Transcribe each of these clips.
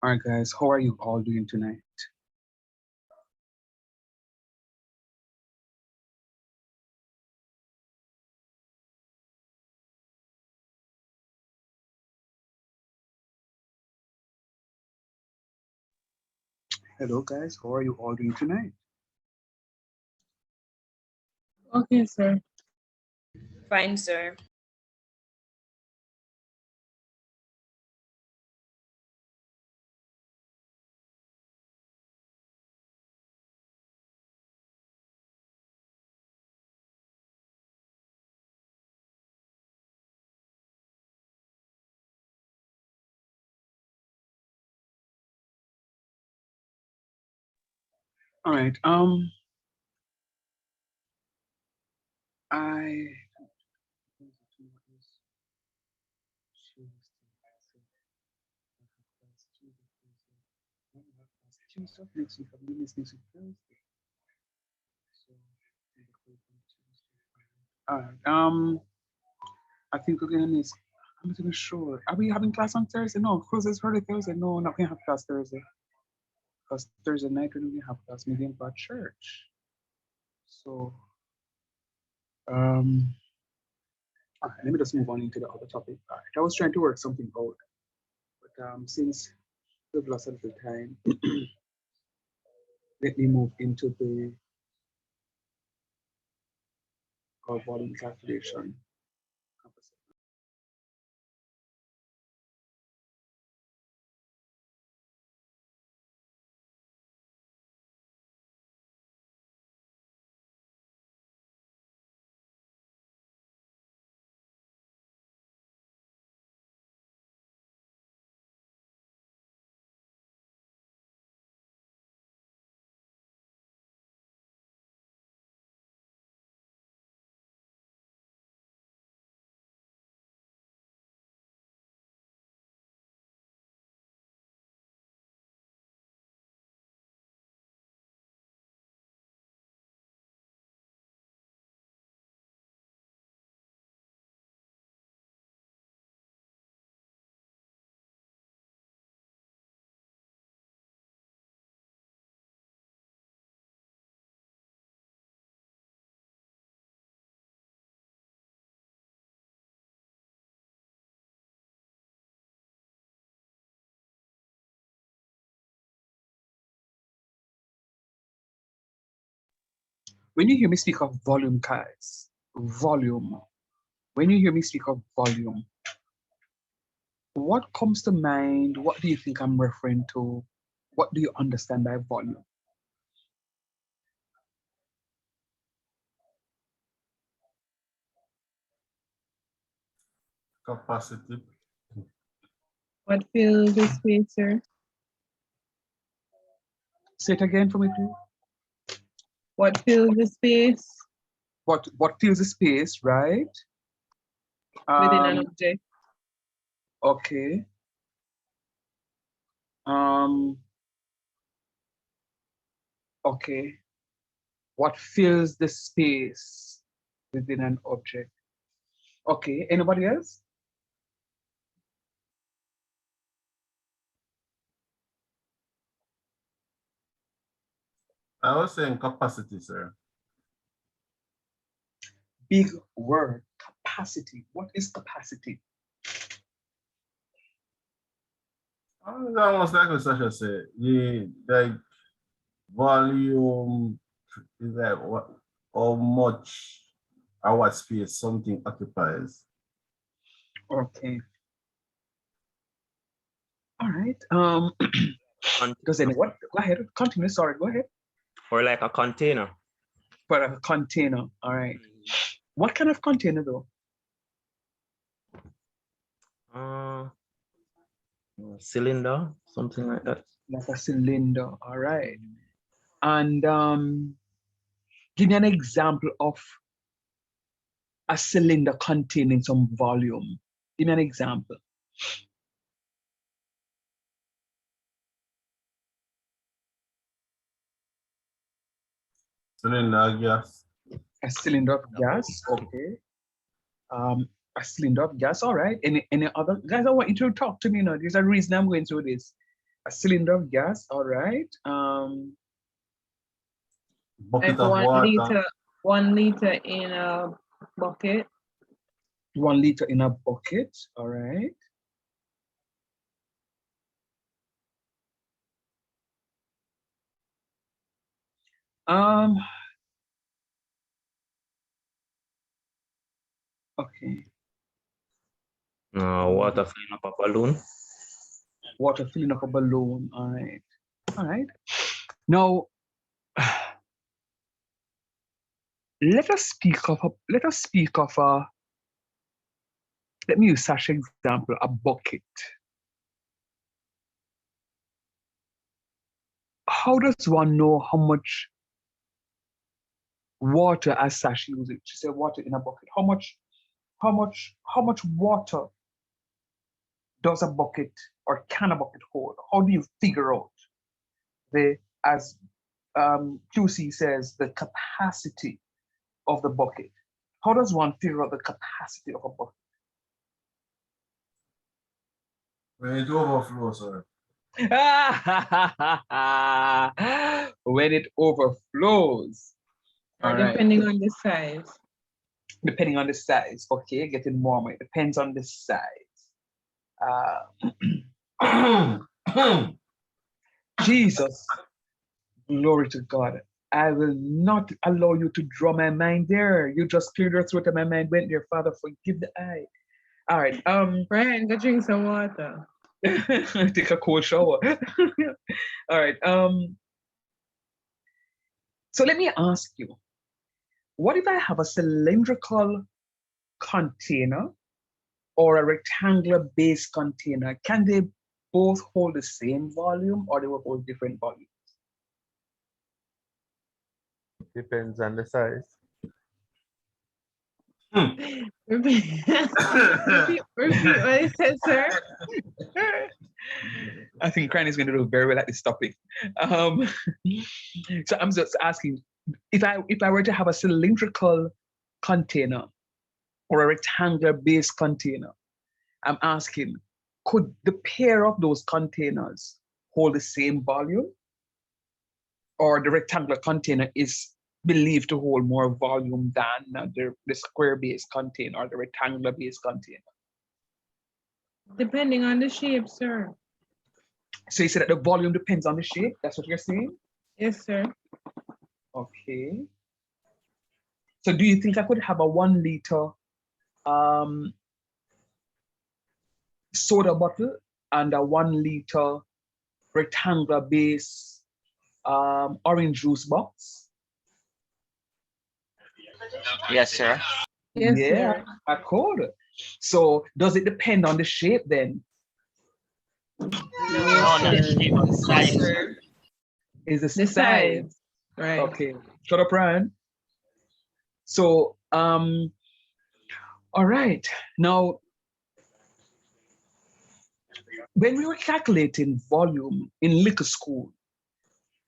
All right, guys, how are you all doing tonight? Hello, guys, how are you all doing tonight? Okay, sir. Fine, sir. All right, I All right, I think we're gonna miss. I'm not even sure. Are we having class on Thursday? No, because it's Friday, Thursday. No, not gonna have class Thursday. Because Thursday night we're gonna have class meeting for church. So, um, all right, let me just move on into the other topic. All right, I was trying to work something out, but since we've lost a little time, let me move into the volume calculation. When you hear me speak of volume, guys, volume, when you hear me speak of volume, what comes to mind? What do you think I'm referring to? What do you understand by volume? Capacity. What fills the space, sir? Say it again for me, please. What fills the space What fills the space, right? within an object? Okay. Um, okay. What fills the space within an object? Okay. Anybody else? I was saying capacity, sir. Big word, capacity. What is capacity? It's almost like what Sasha said. Like volume is like what, how much or what space something occupies. Okay. All right. Does anyone go ahead? Continue. Sorry, go ahead. Or like a container. For a container. All right. What kind of container though? Cylinder, something like that. Like a cylinder. All right. And give me an example of a cylinder containing some volume. Give me an example. Cylinder of gas. A cylinder of gas. Okay. A cylinder of gas. All right. Any other guys? I want you to talk to me now. There's a reason I'm going through this. A cylinder of gas, all right. Bucket Like of water. 1 liter in a bucket. 1 liter in a bucket, all right. Okay. Water filling up a balloon. Water filling up a balloon, all right. All right. Now, let us speak of let me use Sasha's example, a bucket. How does one know how much water, as Sasha used it? She said water in a bucket. How much water does a bucket or can a bucket hold? How do you figure out as QC says, the capacity of the bucket? How does one figure out the capacity of a bucket? When it overflows, sir. When it overflows. Or All right. depending on the size. Depending on the size. Okay, getting warmer. It depends on the size. Jesus, glory to God. I will not allow you to draw my mind there. You just cleared your throat and my mind went there. Father, forgive the eye. All right. Brian, go drink some water. Take a cold shower. All right. So let me ask you, what if I have a cylindrical container or a rectangular base container? Can they both hold the same volume or they will hold different volumes? Depends on the size. Repeat what you said, sir. I think Cran is going to do very well at this topic. So I'm just asking, if I were to have a cylindrical container or a rectangular base container, I'm asking, could the pair of those containers hold the same volume? Or the rectangular container is believed to hold more volume than the square base container or the rectangular base container? Depending on the shape, sir. So you said that the volume depends on the shape? That's what you're saying? Yes, sir. Okay. So do you think I could have a 1 liter soda bottle and a 1 liter rectangular base orange juice box? Yes, sir. Yes, Yeah, sir. I could. So does it depend on the shape then? No, not the shape, but the size, sir. Is The size? size. Right. Okay. Shut up, Ryan. So all right. Now, when we were calculating volume in liquor school,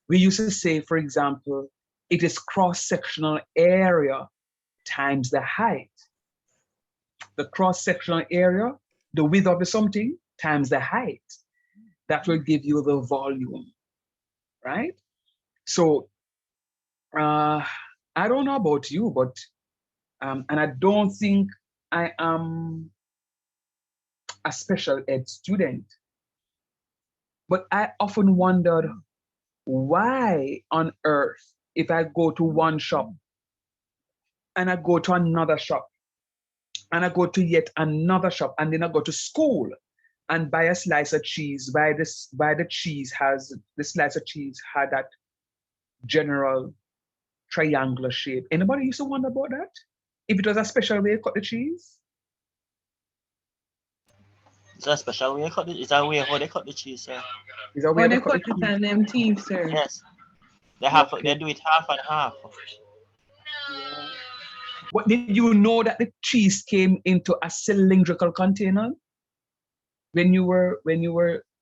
we used to say, for example, it is cross-sectional area times the height. The cross-sectional area, the width of the something times the height. That will give you the volume, right? So I don't know about you, but and I don't think I am a special ed student, but I often wondered why on earth, if I go to one shop and I go to another shop and I go to yet another shop and then I go to school and buy a slice of cheese, the slice of cheese had that general triangular shape. Anybody used to wonder about that? If it was a special way to cut the cheese? It's a special way it's a way how they cut the cheese, sir. Is that way Or they they cut cut the it cheese? on them teeth, sir. Yes. They Okay. do it half and half. But did you know that the cheese came into a cylindrical container when you were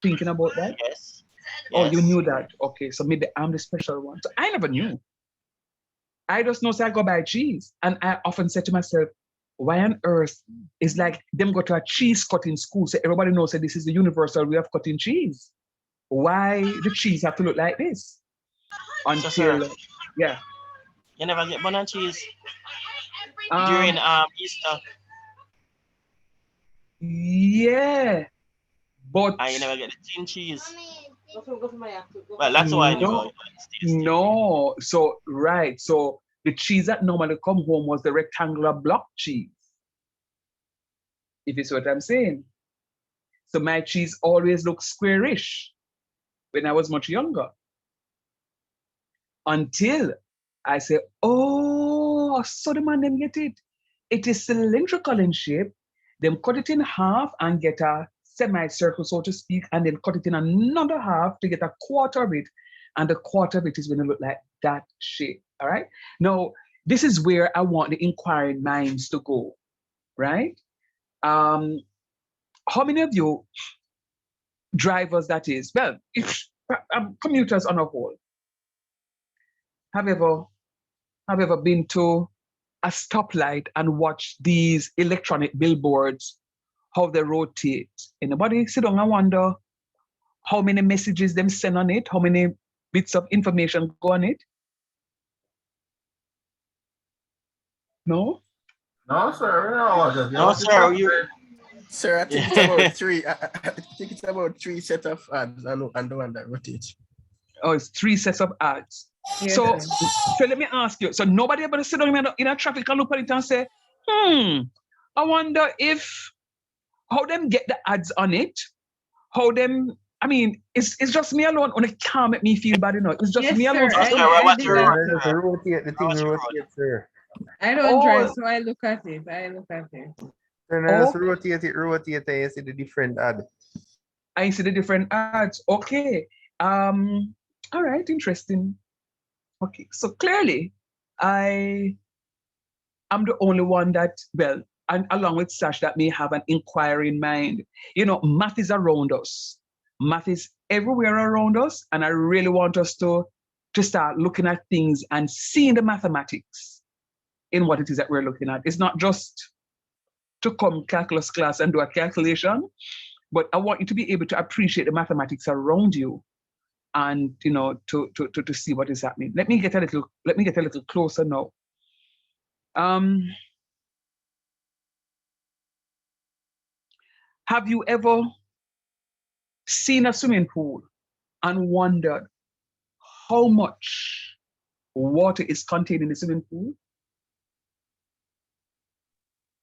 thinking about that? Yes. Oh, you Yes. knew that. Okay, so maybe I'm the special one. So I never knew. I just know, so I go buy cheese. And I often say to myself, why on earth is like them go to a cheese cutting school, so everybody knows that this is the universal way of cutting cheese. why the cheese have to look like this until, sir. yeah. You never get bun and cheese Um, during Easter. yeah, but And you never get the thin cheese. Well, that's why no, it's tasty. no. So, right. So the cheese that normally come home was the rectangular block cheese. If you see what I'm saying. So my cheese always looked squarish when I was much younger. Until I say, oh, so the man them get it. It is cylindrical in shape. Them cut it in half and get a semicircle, so to speak, and then cut it in another half to get a quarter of it. And the quarter of it is going to look like that shape. All right. Now, this is where I want the inquiring minds to go. Right. How many of you drivers, that is, well, if commuters on a whole, have ever been to a stoplight and watched these electronic billboards, how they rotate? Anybody sit down and wonder how many messages them send on it, how many bits of information go on it? No? No, sir. No, No, sir. Sir, I think it's about three. I think it's about three set of ads and the one that rotates. Oh, it's 3 sets of ads. Yes, So, sir. so let me ask you. So nobody ever sit down in a traffic and look at it and say, I wonder if how them get the ads on it, how them. I mean, it's just me alone. And it can't make me feel bad enough. It's just Yes, me alone. sir. No, sir. What you The thing rotates, sir. I don't Oh. drive, so I look at it. Then I just rotate, and you see the different ad. I see the different ads. Okay. All right, interesting. Okay, so clearly I'm the only one that, well, and along with Sash, that may have an inquiring mind. You know, math is around us. Math is everywhere around us, and I really want us to start looking at things and seeing the mathematics in what it is that we're looking at. It's not just to come calculus class and do a calculation, but I want you to be able to appreciate the mathematics around you, and you know, to see what is happening. Let me get a little closer now. Have you ever seen a swimming pool and wondered how much water is contained in the swimming pool?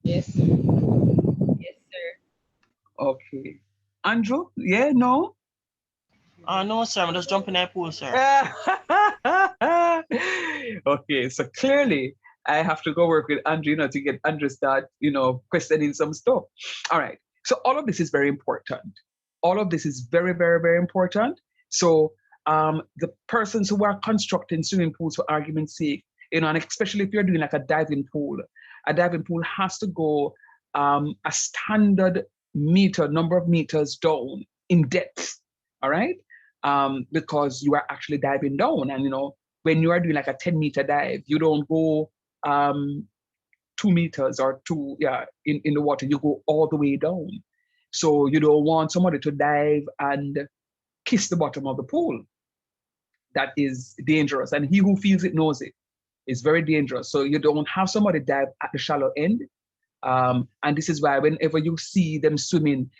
Yes. Yes, sir. Okay. Andrew, yeah, no? No, sir. I'm just jumping in that pool, sir. Okay, so clearly I have to go work with Andrew, to get Andrew start, questioning some stuff. All right. So all of this is very important. All of this is very, very, very important. So the persons who are constructing swimming pools, for argument's sake, and especially if you're doing like a diving pool has to go a standard number of meters down in depth. All right. Because you are actually diving down, and when you are doing like a 10-meter dive, you don't go 2 meters or in the water, you go all the way down. So you don't want somebody to dive and kiss the bottom of the pool. That is dangerous, and he who feels it knows it. It's very dangerous. So you don't have somebody dive at the shallow end. And this is why whenever you see them swimming,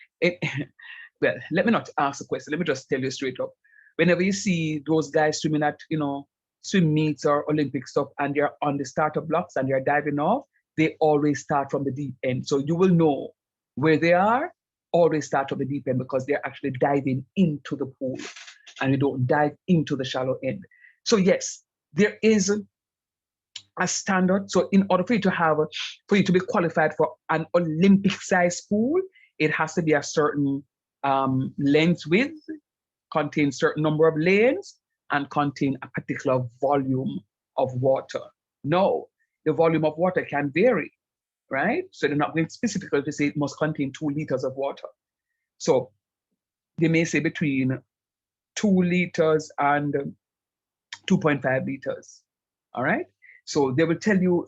well, let me not ask a question. Let me just tell you straight up. Whenever you see those guys swimming at, swim meets or Olympic stuff, and you're on the starter blocks and you're diving off, they always start from the deep end. So you will know where they are, always start from the deep end, because they're actually diving into the pool and you don't dive into the shallow end. So yes, there is a standard. So in order for you to be qualified for an Olympic size pool, it has to be a certain length width, contain certain number of lanes, and contain a particular volume of water. No, the volume of water can vary, right? So they're not going specifically to say it must contain 2 liters of water. So they may say between 2 liters and 2.5 liters, all right? So they will tell you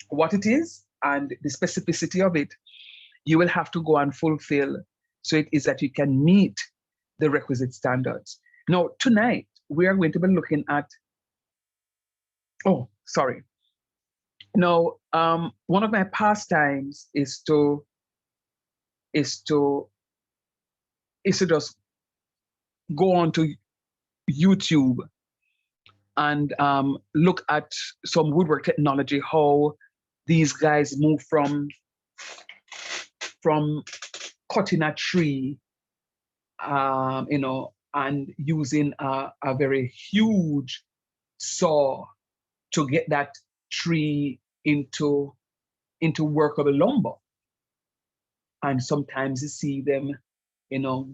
what it is and the specificity of it. You will have to go and fulfill, so it is that you can meet the requisite standards. Now, tonight, we are going to be looking at, oh, sorry. Now, one of my pastimes is to just go on to YouTube and look at some woodwork technology, how these guys move from cutting a tree, and using a very huge saw to get that tree into workable lumber. And sometimes you see them,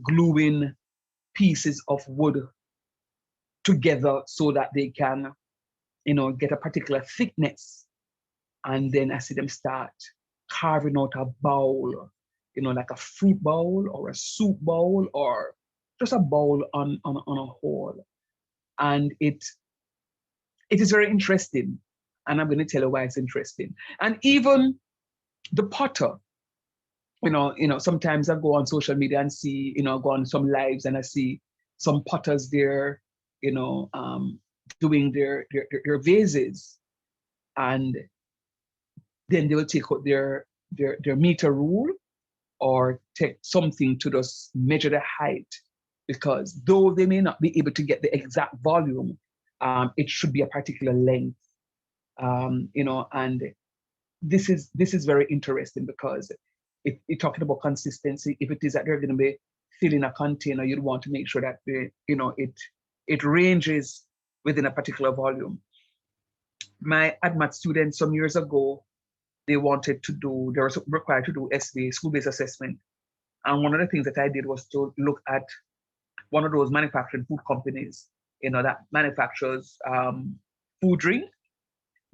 gluing pieces of wood together so that they can, get a particular thickness. And then I see them start carving out a bowl, like a fruit bowl or a soup bowl or just a bowl on a hole. And it is very interesting. And I'm going to tell you why it's interesting. And even the potter, sometimes I go on social media and see, go on some lives and I see some potters there, doing their vases. And then they will take out their meter rule or take something to just measure the height, because though they may not be able to get the exact volume, it should be a particular length. And this is very interesting, because if you're talking about consistency, if it is that they're going to be filling a container, you'd want to make sure that it ranges within a particular volume. My ADMAT students some years ago, they were required to do SBA, school-based assessment. And one of the things that I did was to look at one of those manufacturing food companies, that manufactures food drink.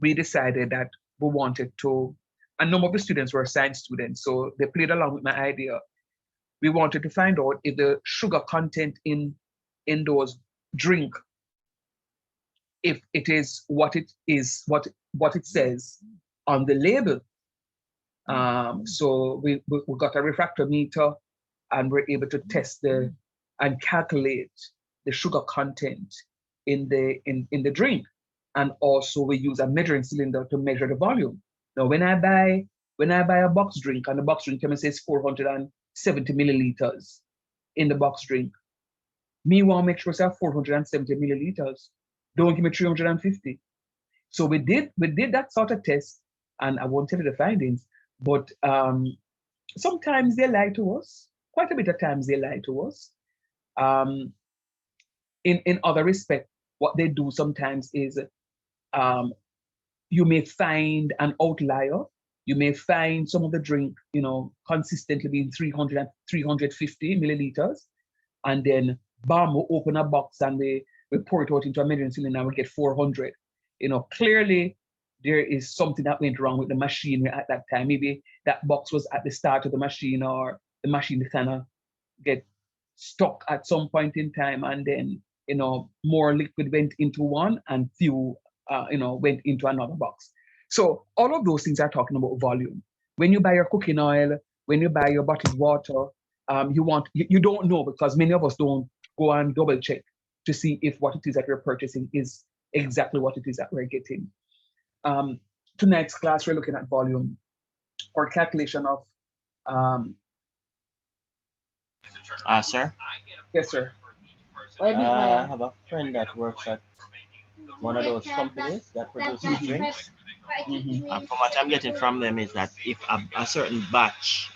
We decided that we wanted to, a number of the students were science students, so they played along with my idea. We wanted to find out if the sugar content in those drink, if it is what it says on the label. So we got a refractometer and we're able to test and calculate the sugar content in the drink. And also we use a measuring cylinder to measure the volume. Now, when I buy a box drink, and the box drink says 470 milliliters in the box drink, me want to make sure it's 470 milliliters. Don't give me 350. So we did that sort of test, and I won't tell you the findings, but sometimes they lie to us. Quite a bit of times they lie to us. In other respects, what they do sometimes is you may find an outlier. You may find some of the drink, consistently being 300 and 350 milliliters. And then, bam, we'll open a box and we pour it out into a measuring cylinder and we get 400. Clearly there is something that went wrong with the machine at that time. Maybe that box was at the start of the machine, or the machine kind of get stuck at some point in time, and then, more liquid went into one and few went into another box. So all of those things are talking about volume. When you buy your cooking oil, when you buy your bottled water, you don't know, because many of us don't go and double check to see if what it is that we're purchasing is exactly what it is that we're getting. Tonight's class, we're looking at volume or calculation of. Sir? Yes, sir. I have a friend that works at one of those companies that produces drinks. And from what I'm getting from them is that if a certain batch,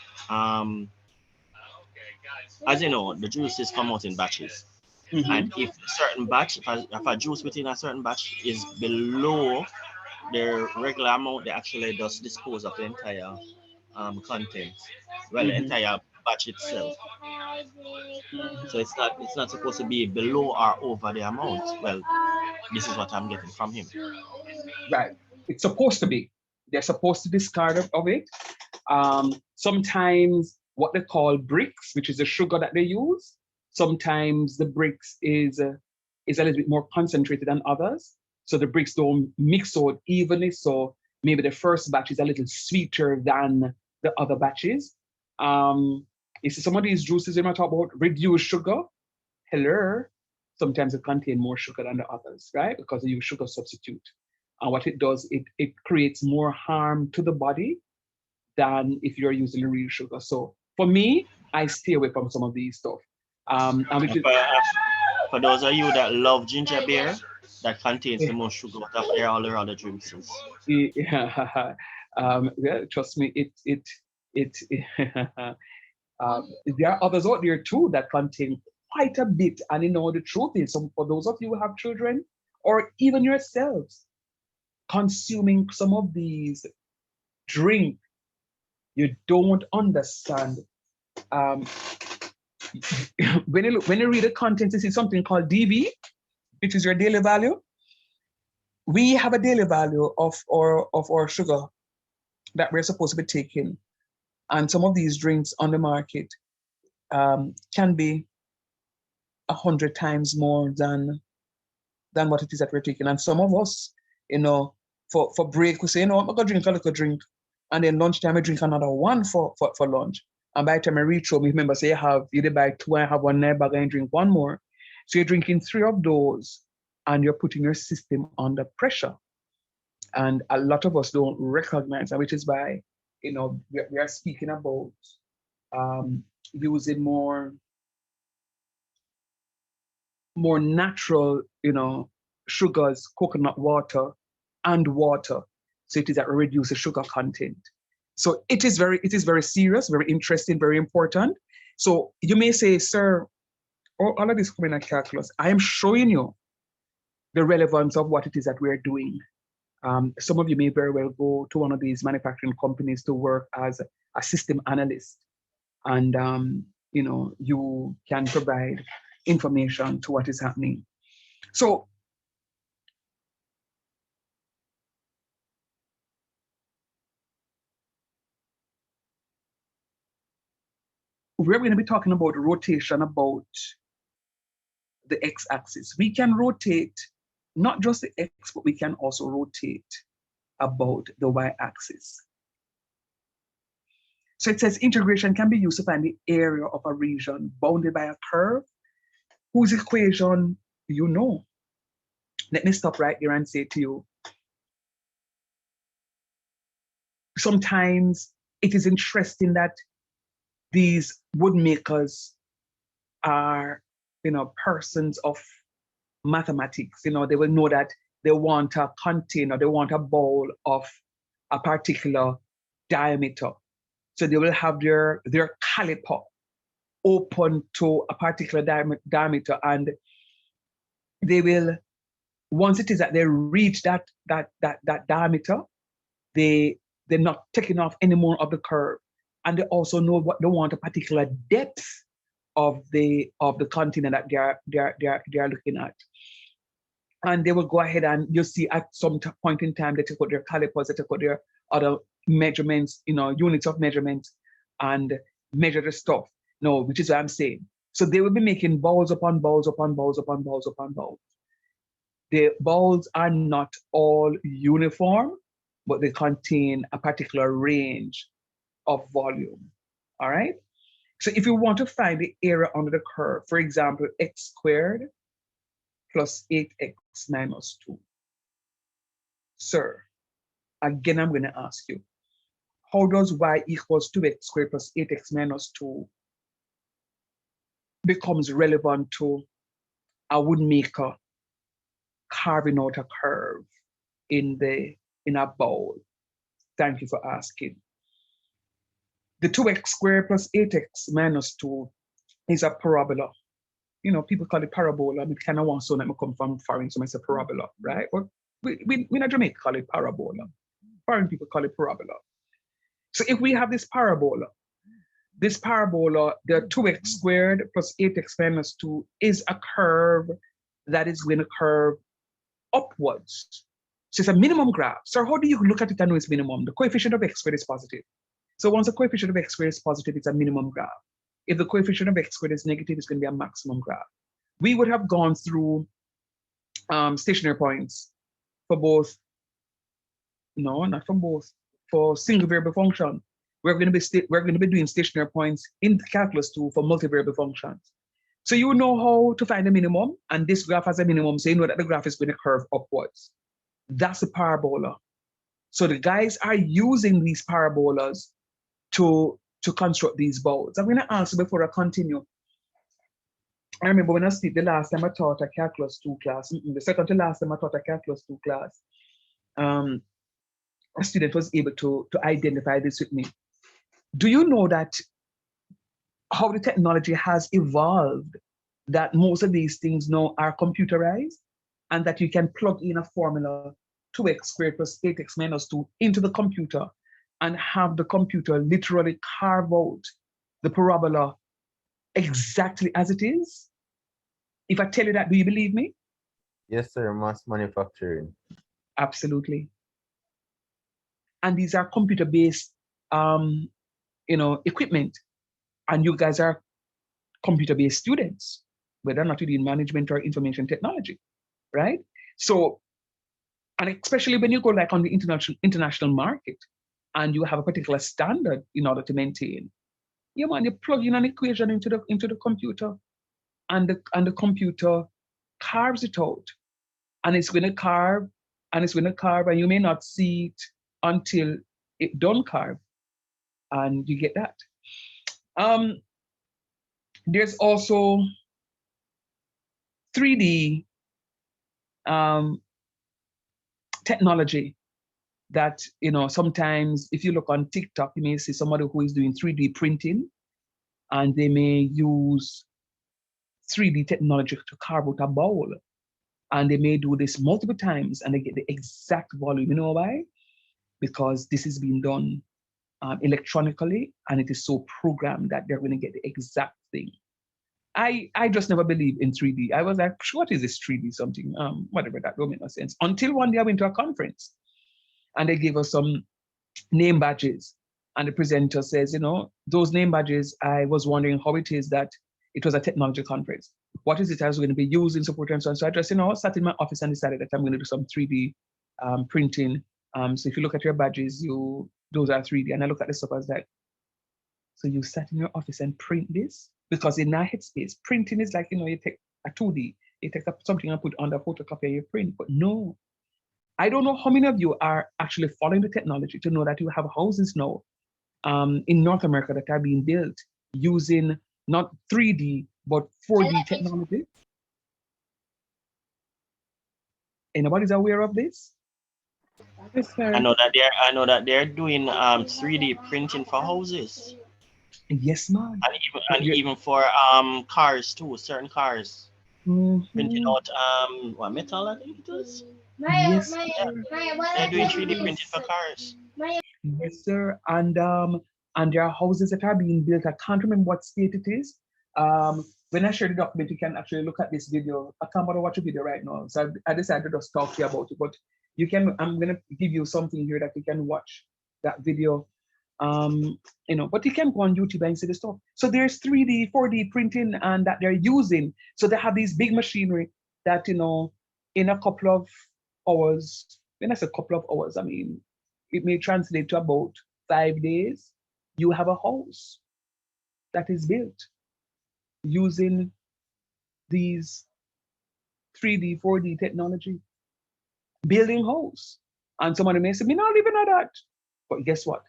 as you know, the juices come out in batches. And if a certain batch, if a juice within a certain batch is below the regular amount, they actually just dispose of the entire content. Well, the entire batch itself. So it's not supposed to be below or over the amount. Well, this is what I'm getting from him. Right. It's supposed to be. They're supposed to discard of it. Sometimes what they call bricks, which is the sugar that they use, sometimes the bricks is a little bit more concentrated than others. So the bricks don't mix out evenly. So maybe the first batch is a little sweeter than the other batches. You see some of these juices we might talk about reduced sugar. hello, sometimes it contains more sugar than the others, right? Because you use sugar substitute. And what it does, it creates more harm to the body than if you're using the real sugar. So for me, I stay away from some of these stuff. And which is, For those of you that love ginger beer, that contains the most sugar out of all the other drinks. yeah, yeah, trust me, there are others out there too that contain quite a bit. And the truth is, for those of you who have children, or even yourselves, consuming some of these drink, you don't understand. When you read the contents, you see something called DV, which is your daily value. We have a daily value of our sugar that we're supposed to be taking, and some of these drinks on the market can be 100 times more than what it is that we're taking. And some of us, for break, we say, I'm gonna drink a little drink, and then lunchtime I drink another one for lunch. And by the time I reach home, remember, say you did buy 2, I have one there, but I drink one more. So you're drinking 3 of those, and you're putting your system under pressure. And a lot of us don't recognize that, which is why, we are speaking about using more natural, sugars, coconut water, and water. So it is that we reduce the sugar content. So it is very serious, very interesting, very important. So you may say, sir, all of this coming at calculus, I am showing you the relevance of what it is that we're doing. Some of you may very well go to one of these manufacturing companies to work as a system analyst. And, you can provide information to what is happening. So we're going to be talking about rotation, about the x-axis. We can rotate not just the x, but we can also rotate about the y-axis. So it says integration can be used to find the area of a region bounded by a curve whose equation you know. Let me stop right here and say to you, sometimes it is interesting that these wood makers are, persons of mathematics. They will know that they want a container, they want a bowl of a particular diameter. So they will have their caliper open to a particular diameter, and they will, once it is that they reach that diameter, they're not taking off any more of the curve. And they also know what they want, a particular depth of the container that they are looking at. And they will go ahead and you see at some point in time, they take out their calipers, they take out their other measurements, units of measurement, and measure the stuff. No, which is what I'm saying. So they will be making balls upon balls upon balls upon balls upon balls. The balls are not all uniform, but they contain a particular range of volume. All right. So if you want to find the area under the curve, for example, x squared plus 8x minus 2. Sir, again, I'm going to ask you, how does y equals 2x squared plus 8x minus 2 becomes relevant to a woodmaker carving out a curve in a bowl? Thank you for asking. The 2x squared plus 8x minus 2 is a parabola. People call it parabola. I kind of want to let me come from foreign, so I say parabola, right? But we in Jamaica call it parabola. Foreign people call it parabola. So if we have this parabola, the 2x squared plus 8x minus 2 is a curve that is going to curve upwards. So it's a minimum graph. So how do you look at it and know it's minimum? The coefficient of x squared is positive. So once the coefficient of x squared is positive, it's a minimum graph. If the coefficient of x squared is negative, it's going to be a maximum graph. We would have gone through stationary points for both, no, not for both, for single variable function. We're going to be doing stationary points in calculus 2 for multivariable functions. So you know how to find the minimum, and this graph has a minimum, so you know that the graph is going to curve upwards. That's a parabola. So the guys are using these parabolas to construct these bows. I'm going to answer before I continue. I remember when I speak the last time I taught a Calculus 2 class, the second to last time I taught a Calculus 2 class, a student was able to identify this with me. Do you know that how the technology has evolved, that most of these things now are computerized, and that you can plug in a formula 2x squared plus 8x minus 2 into the computer and have the computer literally carve out the parabola exactly as it is? If I tell you that, do you believe me? Yes, sir. Mass manufacturing. Absolutely. And these are computer-based, equipment. And you guys are computer-based students, whether or not you're in management or information technology, right? So, and especially when you go like on the international market, and you have a particular standard in order to maintain, you plug in an equation into the computer, and the computer carves it out, and it's going to carve, and you may not see it until it done carve, and you get that. There's also 3D technology that, sometimes if you look on TikTok, you may see somebody who is doing 3D printing, and they may use 3D technology to carve out a bowl. And they may do this multiple times and they get the exact volume. You know why? Because this is being done electronically, and it is so programmed that they're going to get the exact thing. I just never believed in 3D. I was like, what is this 3D something? Whatever, that don't make no sense. Until one day I went to a conference and they gave us some name badges. And the presenter says, those name badges, I was wondering how it is that it was a technology conference. What is it I was going to be used in support and so on? So I just, sat in my office and decided that I'm going to do some 3D printing. So if you look at your badges, those are 3D. And I look at the stuff, I was like, so you sat in your office and print this? Because in our headspace, printing is like, you take a 2D, you take something and put on the photocopy and you print. But no, I don't know how many of you are actually following the technology to know that you have houses now in North America that are being built using not 3D, but 4D technology. Anybody's aware of this? Yes, sir. I know that they're doing 3D printing for houses. Yes, man. And even for cars too, certain cars. Printing out what metal, I think it is. Yes, They're doing 3D printing for cars. yes, sir. And there are houses that are being built. I can't remember what state it is. When I share the document, you can actually look at this video. I can't bother watch a video right now, so I decided to just talk to you about it. But you can. I'm gonna give you something here that you can watch that video. But you can go on YouTube and see the stuff. So there's 3D, 4D printing, and that they're using. So they have these big machinery that in a couple of hours. When I say a couple of hours, I mean it may translate to about 5 days. You have a house that is built using these 3D, 4D technology, building house. And somebody may say, me not living at that. But guess what?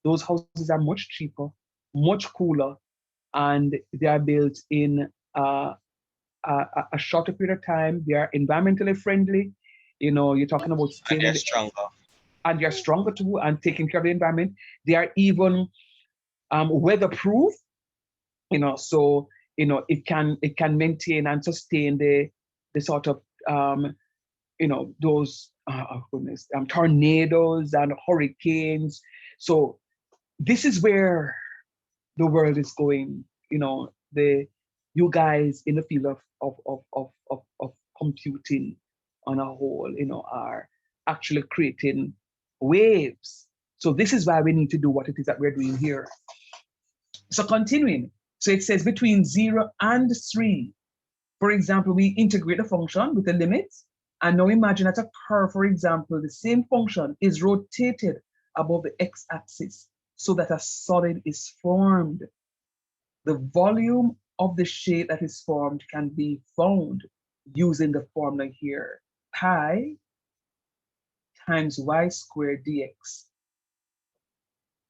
Those houses are much cheaper, much cooler, and they are built in a shorter period of time. They are environmentally friendly. You're talking about And they're stronger. And they're stronger too, and taking care of the environment. They are even weatherproof. So it can maintain and sustain the sort of those tornadoes and hurricanes. So this is where the world is going. You guys in the field of computing on a whole, are actually creating waves. So this is why we need to do what it is that we're doing here. So continuing, so it says between 0 and 3. For example, we integrate the function with the limits. And now imagine that a curve, for example, the same function is rotated above the x-axis so that a solid is formed. The volume of the shape that is formed can be found using the formula here, pi times y squared dx.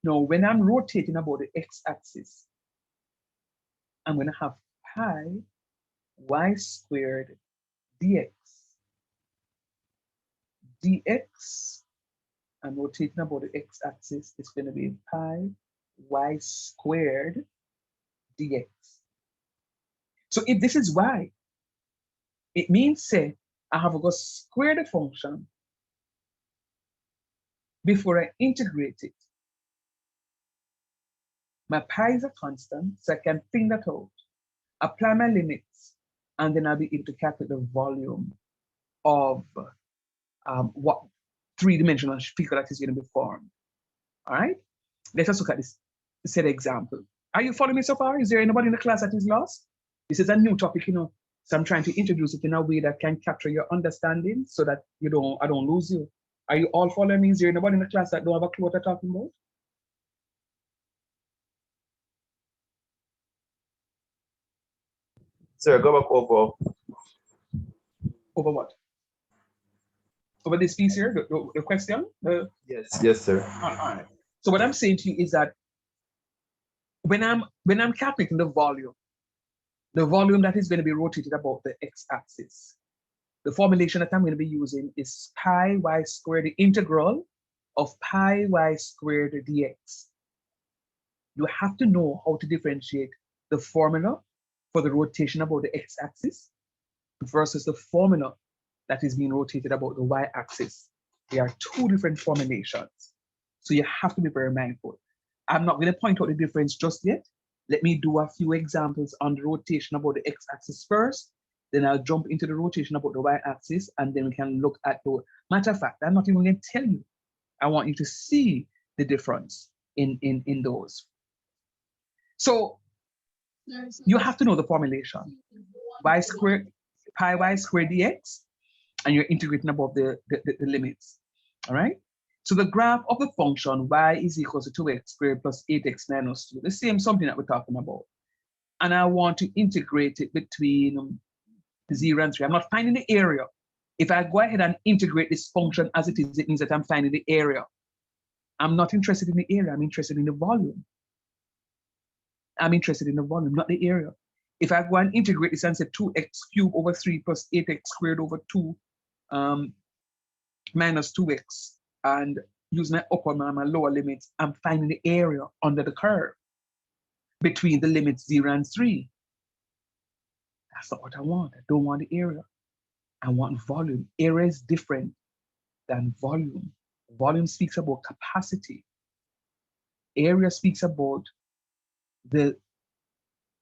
Now, when I'm rotating about the x-axis, I'm going to have pi y squared dx. dx, I'm rotating about the x-axis, it's going to be pi y squared dx. So if this is y, it means, say, I have to go square the function before I integrate it. My pi is a constant, so I can think that out, apply my limits, and then I'll be able to calculate the volume of what three-dimensional figure that is going to be formed. All right? Let us look at this set example. Are you following me so far? Is there anybody in the class that is lost? This is a new topic, you know, so I'm trying to introduce it in a way that can capture your understanding so that I don't lose you. Are you all following me? Is there anybody in the class that don't have a clue what I'm talking about? Sir, go back over. Over what? Over this piece here, the question? Yes, sir. All right. So what I'm saying to you is that when I'm calculating the volume that is going to be rotated about the x-axis, the formulation that I'm going to be using is pi y squared, the integral of pi y squared dx. You have to know how to differentiate the formula for the rotation about the x-axis versus the formula that is being rotated about the y-axis. There are two different formulations. So you have to be very mindful. I'm not going to point out the difference just yet. Let me do a few examples on the rotation about the x-axis first. Then I'll jump into the rotation about the y-axis, and then we can look at the matter of fact. I'm not even going to tell you. I want you to see the difference in those. So you have to know the formulation. Y squared, pi y squared dx, and you're integrating above the limits. All right? So the graph of the function y is equal to 2x squared plus 8x minus 2, the same something that we're talking about. And I want to integrate it between 0 and 3. I'm not finding the area. If I go ahead and integrate this function as it is, it means that I'm finding the area. I'm not interested in the area, I'm interested in the volume. I'm interested in the volume, not the area. If I go and integrate this and say 2x cubed over 3 plus 8x squared over 2 minus 2x, and use my upper and my lower limits, I'm finding the area under the curve between the limits 0 and 3. That's not what I want. I don't want the area. I want volume. Area is different than volume. Volume speaks about capacity. Area speaks about the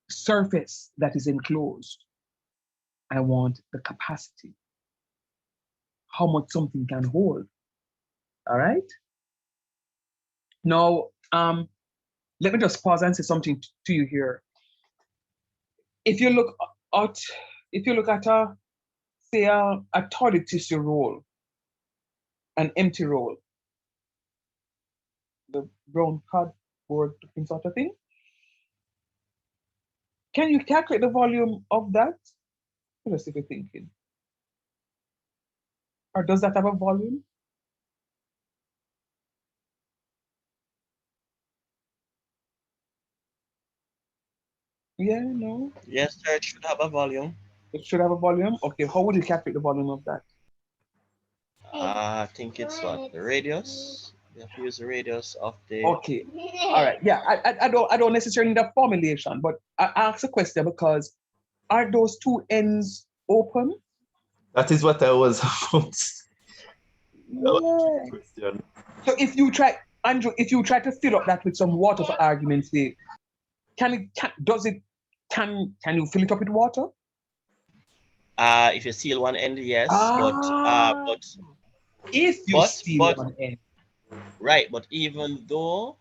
surface that is enclosed. I want the capacity, how much something can hold. All right? Now, let me just pause and say something to you here. If you look at, say a toilet tissue roll, an empty roll, the brown cardboard looking sort of thing, can you calculate the volume of that? Let's see if you're thinking. Or does that have a volume? Yeah, no. Yes, sir, it should have a volume. It should have a volume. Okay, how would you calculate the volume of that? I think it's what, the radius? You have to use the radius of the. Okay, all right. Yeah, I don't necessarily need a formulation, but I ask a question because are those two ends open? That is what I was about. Yeah. Question. So if you try, Andrew, if you try to fill up that with some water for argument's sake, can you fill it up with water? If you seal one end, yes, but if you seal one end. Right, but even though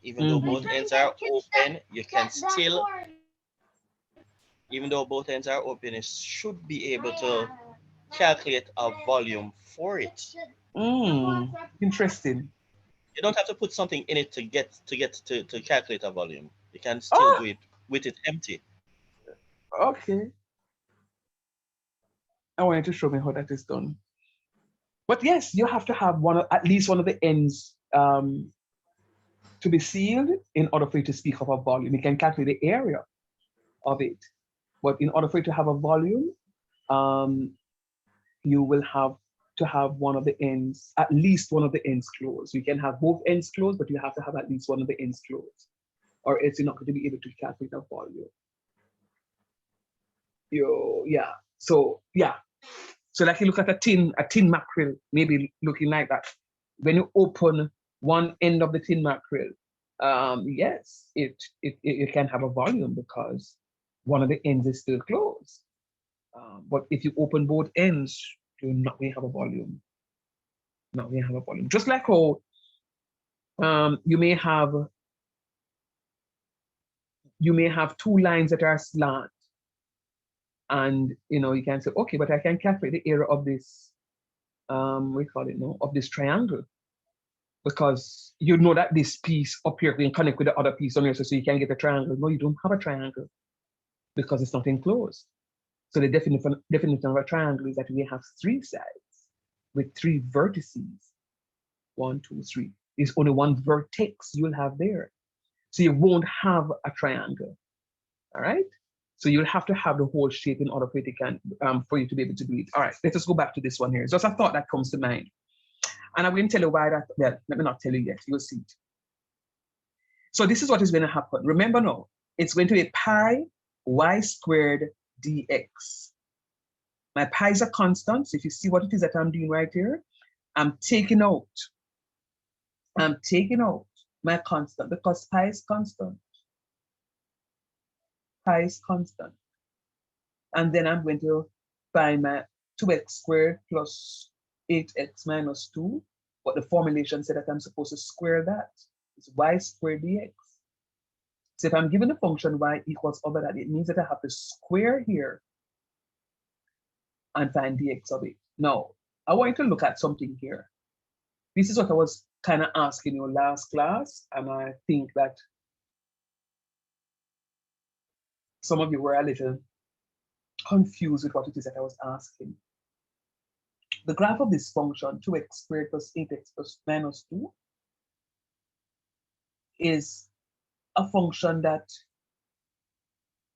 both ends are open, you can still, even though both ends are open, it should be able to calculate a volume for it. Interesting. You don't have to put something in it to calculate a volume. You can still do it with it empty. Okay. I wanted to show me how that is done. But yes, you have to have at least one of the ends to be sealed in order for you to speak of a volume. You can calculate the area of it. But in order for you to have a volume, you will have to have one of the ends, at least one of the ends closed. You can have both ends closed, but you have to have at least one of the ends closed, or else you're not going to be able to calculate a volume. Yeah. So yeah. So like you look at a tin mackerel, maybe looking like that. When you open one end of the tin mackerel, yes, it can have a volume because one of the ends is still closed. But if you open both ends, you're not going to have a volume. Not going to have a volume. Just like how you may have two lines that are slant, and you can say, okay, but I can calculate the area of this of this triangle, because you know that this piece up here can connect with the other piece on here, so you can get a triangle. No, you don't have a triangle because it's not enclosed. So the definition of a triangle is that we have three sides with three vertices. 1, 2, 3. There's only one vertex you'll have there. So you won't have a triangle. All right? So you'll have to have the whole shape in order for you to be able to do it. All right, let us go back to this one here. It's just a thought that comes to mind. And I'm going to tell you why that, well, let me not tell you yet, you'll see it. So this is what is going to happen. Remember now, it's going to be pi y squared dx. My pi is a constant, so if you see what it is that I'm doing right here, I'm taking out my constant because pi is constant. Pi is constant. And then I'm going to find my 2x squared plus 8x minus 2. But the formulation said that I'm supposed to square that. It's y squared dx. So if I'm given the function y equals over that, it means that I have to square here and find dx of it. Now, I want you to look at something here. This is what I was kind of asking you last class, and I think that some of you were a little confused with what it is that I was asking. The graph of this function, 2x squared plus 8x plus minus 2, is a function that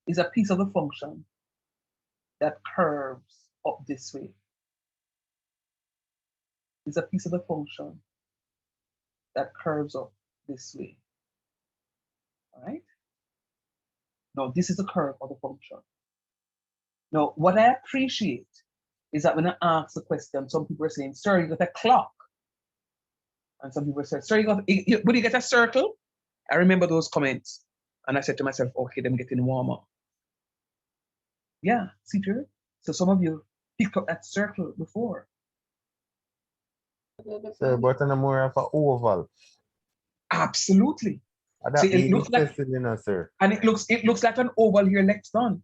is a piece of the function that curves up this way. It's a piece of the function that curves up this way. All right? Now, this is the curve of the function. Now, what I appreciate is that when I ask the question, some people are saying, sir, you got a clock. And some people say, sir, would you get a circle? I remember those comments. And I said to myself, okay, them getting warmer. Yeah, see here? So some of you picked up that circle before. So, but on a more of an oval. Absolutely. That See, it looks like, sir. and it looks like an oval here next on.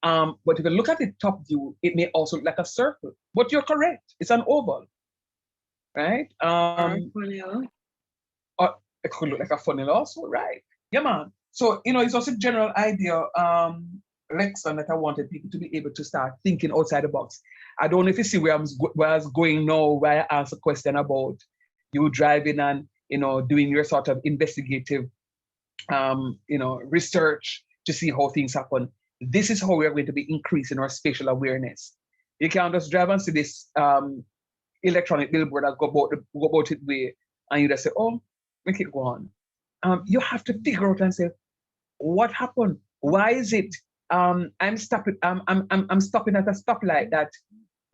But if you look at the top view, it may also look like a circle. But you're correct. It's an oval. Right? Or it could look like a funnel also, right? Yeah, man. So, it's also a general idea, Lexon, that I wanted people to be able to start thinking outside the box. I don't know if you see where I was going now, where I asked a question about you driving and, doing your sort of investigative, research to see how things happen. This is how we're going to be increasing our spatial awareness. You can't just drive and see this electronic billboard that go about it way, and you just say, oh, make it go on. You have to figure out and say, what happened? Why is it I'm stopping at a stoplight that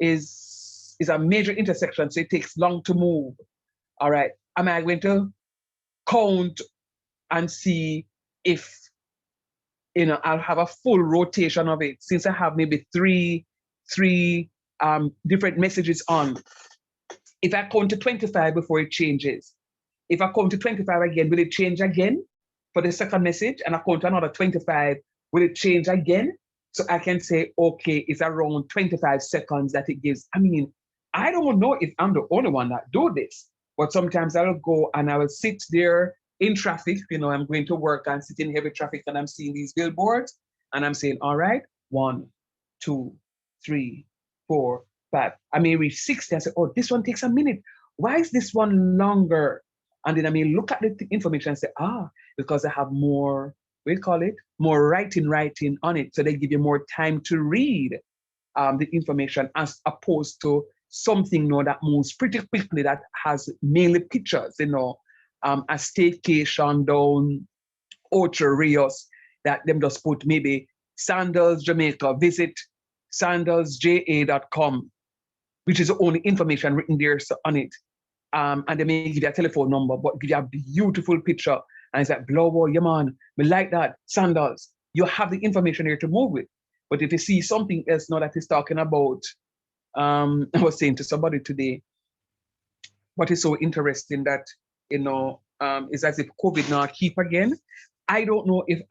is a major intersection, so it takes long to move. All right. Am I going to count and see if I'll have a full rotation of it, since I have maybe three different messages on? If I count to 25 before it changes, if I count to 25 again, will it change again for the second message? And I count to another 25, will it change again? So I can say, okay, it's around 25 seconds that it gives. I mean, I don't know if I'm the only one that do this, but sometimes I'll go and I will sit there in traffic. I'm going to work and sit in heavy traffic and I'm seeing these billboards and I'm saying, all right, 1, 2, 3, 4, 5. I may reach 60 and say, oh, this one takes a minute. Why is this one longer? And then I may look at the information and say, because I have more, we call it, more writing on it. So they give you more time to read the information as opposed to something that moves pretty quickly that has mainly pictures, a staycation down Ocho Rios that them just put maybe Sandals Jamaica, visit sandalsja.com, which is the only information written there on it. And they may give you a telephone number, but give you a beautiful picture. And it's like, blow, yeah, man, we like that, sandals. You have the information here to move with. But if you see something else now that is talking about, I was saying to somebody today, what is so interesting that, is as if COVID now keep again. I don't know if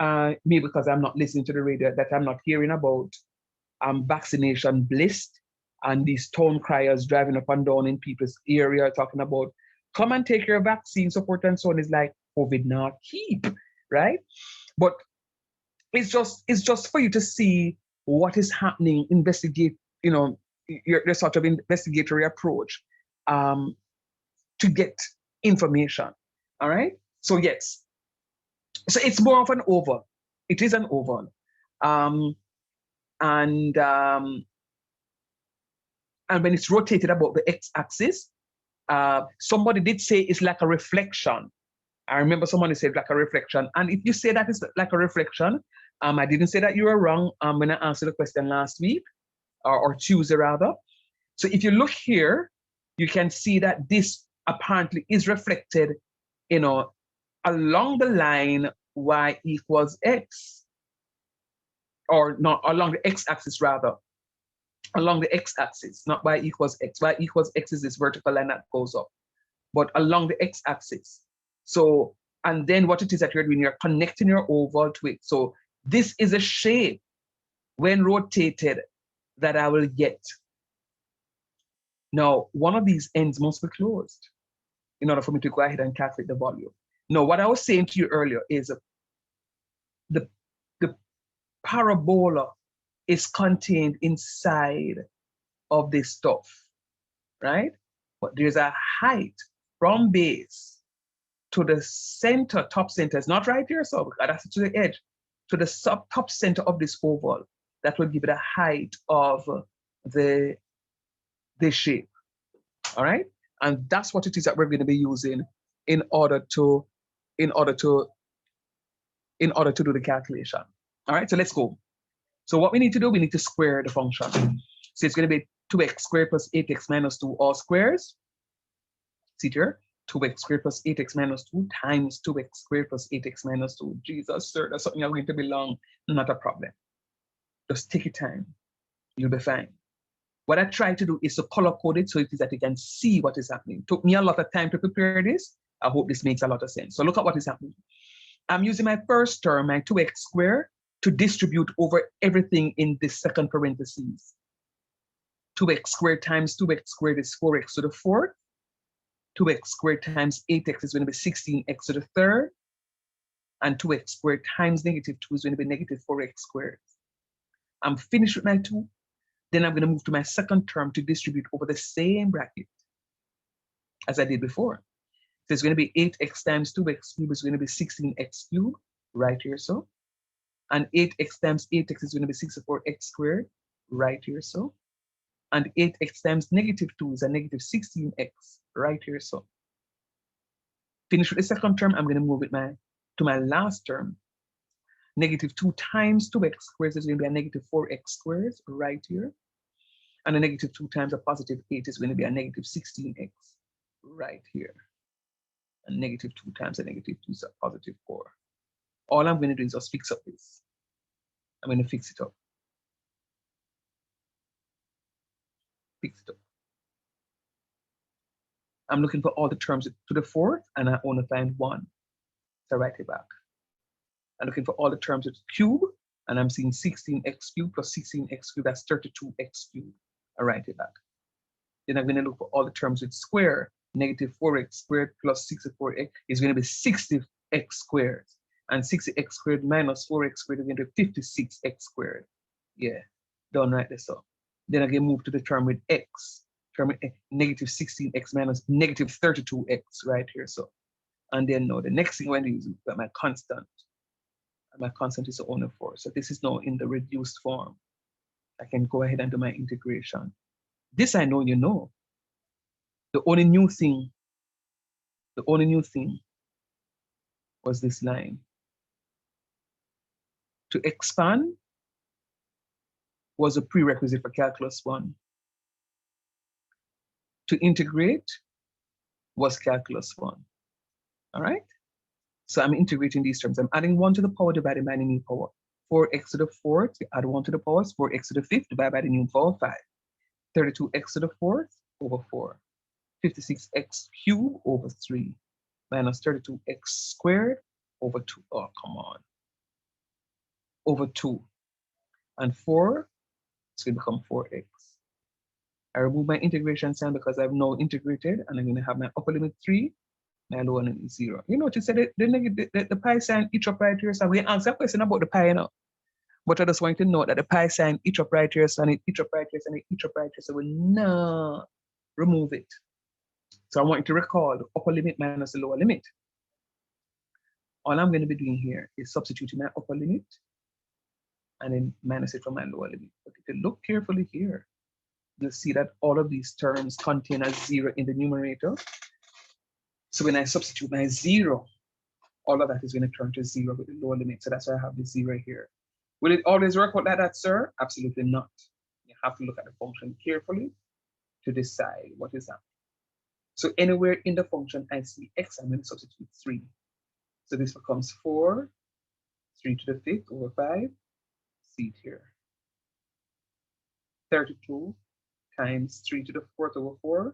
maybe because I'm not listening to the radio that I'm not hearing about vaccination bliss and these town criers driving up and down in people's area talking about come and take your vaccine, support and so on. Is like COVID not keep, right? But it's just for you to see what is happening, investigate, your sort of investigatory approach to get information. All right. So yes. So it's more of an oval. It is an oval. And when it's rotated about the x-axis, somebody did say it's like a reflection. I remember somebody said like a reflection. And if you say that it's like a reflection, I didn't say that you were wrong when I answered the question last week, or Tuesday rather. So if you look here, you can see that this apparently is reflected, along the line y equals x, or not along the x-axis rather, along the x-axis, not y equals x. Y equals x is this vertical line that goes up, but along the x-axis. So, and then what it is that you're doing, you're connecting your oval to it. So this is a shape when rotated that I will get. Now, one of these ends must be closed in order for me to go ahead and calculate the volume. Now, what I was saying to you earlier is the parabola is contained inside of this stuff, right? But there's a height from base to the center, top center. It's not right here, so that's to the edge, to the top center of this oval. That will give it a height of the shape, all right? And that's what it is that we're going to be using in order to do the calculation. All right, so let's go. So what we need to do, we need to square the function. So it's going to be 2x squared plus 8x minus 2 all squares. See here, 2x squared plus 8x minus 2 times 2x squared plus 8x minus 2. Jesus, sir, that's something I'm going to be long. Not a problem. Just take your time. You'll be fine. What I try to do is to color code it so it is that you can see what is happening. It took me a lot of time to prepare this. I hope this makes a lot of sense. So look at what is happening. I'm using my first term, my 2x squared, to distribute over everything in this second parentheses. 2x squared times 2x squared is 4x to the fourth. 2x squared times 8x is going to be 16x to the third. And 2x squared times negative 2 is going to be negative 4x squared. I'm finished with my 2. Then I'm going to move to my second term to distribute over the same bracket as I did before. So it's going to be 8x times 2x cubed is going to be 16x cubed, right here so. And 8x times 8x is going to be 64x squared, right here so. And 8x times negative 2 is a negative 16x, right here so. Finish with the second term, I'm going to move it to my last term. Negative 2 times 2x squared is going to be a negative 4x squared, right here. And a negative 2 times a positive 8 is going to be a negative 16x, right here. And negative 2 times a negative 2 is a positive 4. All I'm going to do is just fix up this. I'm going to fix it up. Fix it up. I'm looking for all the terms to the fourth, and I only find 1. So I write it back. I'm looking for all the terms to the cube, and I'm seeing 16x cubed plus 16x cubed, that's 32x cubed. I write it back. Then I'm going to look for all the terms with square. Negative 4x squared plus 64x is going to be 60x squared. And 60x squared minus 4x squared is going to be 56x squared. Yeah, done right there. So then again, move to the term with x, term with negative 16x minus negative 32x right here. So, and then now the next thing I'm going to use is my constant. And my constant is only 4. So this is now in the reduced form. I can go ahead and do my integration. This I know you know. The only new thing was this line. To expand was a prerequisite for calculus 1. To integrate was calculus 1. All right? So I'm integrating these terms. I'm adding 1 to the power divided by the new power. 4x to the 4th, you add 1 to the power, 4x to the 5th divided by the new power 5. 32x to the 4th over 4. 56x cubed over 3 minus 32x squared over 2. Oh, come on. Over 2. And 4, it's going to become 4x. I remove my integration sign because I've now integrated, and I'm going to have my upper limit 3, my lower limit is 0. You notice that the pi sign each up right here, so we answer a question about the pi, you know. But I just want you to know that the pi sign each up right here, so and it each up right here, and it each up right here, so we'll not remove it. So I want you to recall the upper limit minus the lower limit. All I'm going to be doing here is substituting my upper limit and then minus it from my lower limit. But if you look carefully here, you'll see that all of these terms contain a 0 in the numerator. So when I substitute my 0, all of that is going to turn to 0 with the lower limit. So that's why I have the 0 here. Will it always work out like that, sir? Absolutely not. You have to look at the function carefully to decide what is happening. So anywhere in the function I see x, I'm going to substitute 3. So this becomes 4, 3 to the 5th over 5, see it here. 32 times 3 to the 4th over 4,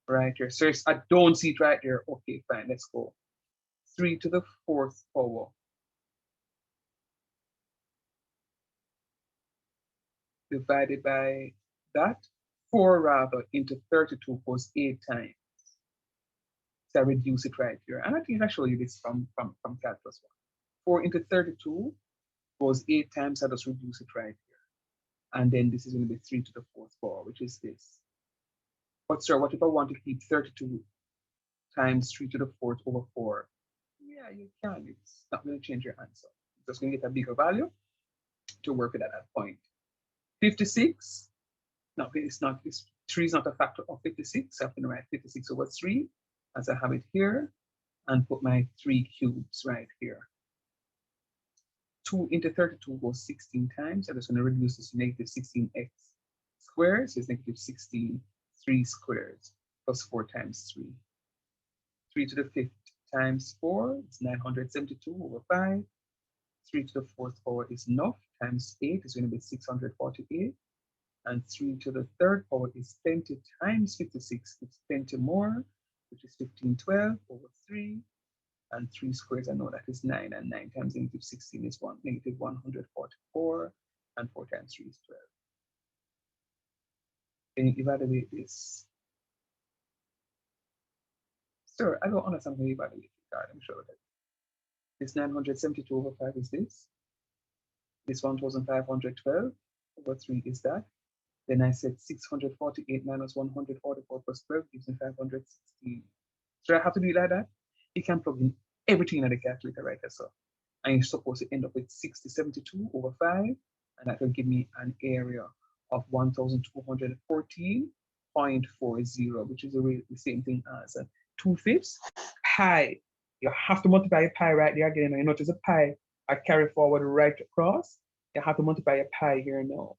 right here. So I don't see it right there. Okay, fine, let's go. 3 to the 4th power divided by that. 4 rather into 32 goes 8 times. So I reduce it right here. And I think I show you this from calculus 1. 4 into 32 goes 8 times. I just reduce it right here. And then this is going to be 3 to the 4th power, which is this. But sir, what if I want to keep 32 times 3 to the 4th over 4? Yeah, you can. It's not going to change your answer. It's just going to get a bigger value to work with at that point. 56. No, it's not. 3 is not a factor of 56. So I'm going to write 56 over 3 as I have it here and put my 3 cubes right here. 2 into 32 goes 16 times. I'm just going to reduce this to negative 16x squared. So it's negative 16, 3 squared plus 4 times 3. 3 to the 5th times 4 is 972 over 5. 3 to the 4th power is enough times 8 is going to be 648. And 3 to the 3rd power is 20 times 56. It's 20 more, which is 1512 over 3. And 3 squares, I know that is 9. And 9 times negative 16 is negative 144. And 4 times 3 is 12. Can you evaluate this? Sir, I don't understand how you evaluate it. I'm sure that this 972 over 5 is this. This 1512 over 3 is that. Then I said 648 minus 144 plus 12 gives me 516. So I have to do it like that. You can plug in everything in the calculator right there. So and you're supposed to end up with 6072 over 5, and that will give me an area of 1214.40, which is the same thing as 2/5 pi. You have to multiply a pi right there again. You notice a pi I carry forward right across. You have to multiply a pi here now.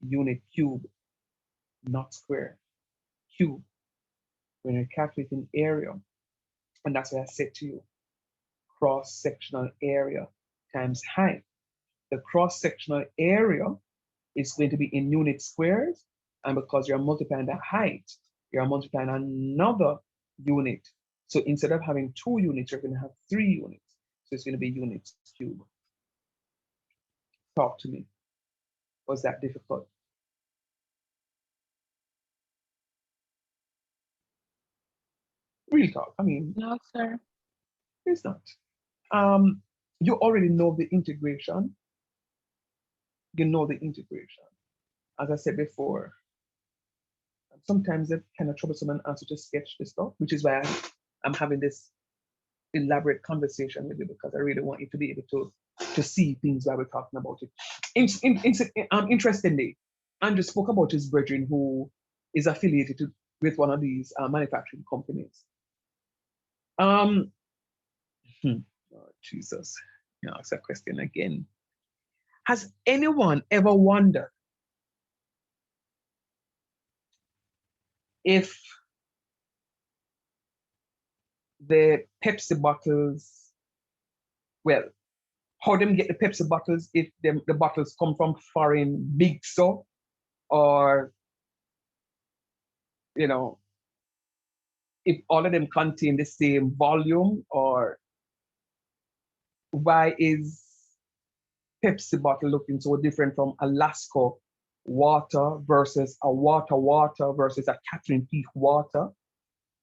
Unit cube, not square. Cube. When you're calculating area, and that's what I said to you. Cross-sectional area times height. The cross-sectional area is going to be in unit squares, and because you're multiplying the height, you're multiplying another unit. So instead of having 2 units, you're going to have 3 units. So it's going to be units cube. Talk to me. Was that difficult? Real talk. I mean, No, sir. it's not. You already know the integration. you know the integration. As I said before, sometimes it's kind of troublesome and answer to sketch this stuff, which is why I'm having this elaborate conversation with you, because I really want you to be able to see things while we're talking about it. Interestingly, Andrew spoke about his brethren who is affiliated with one of these manufacturing companies. Oh, Jesus, you ask that question again. Has anyone ever wondered if the Pepsi bottles, well, how them get the Pepsi bottles, if the bottles come from foreign big store, or, you know, if all of them contain the same volume, or why is Pepsi bottle looking so different from Alaska water versus a water versus a Catherine Peak water?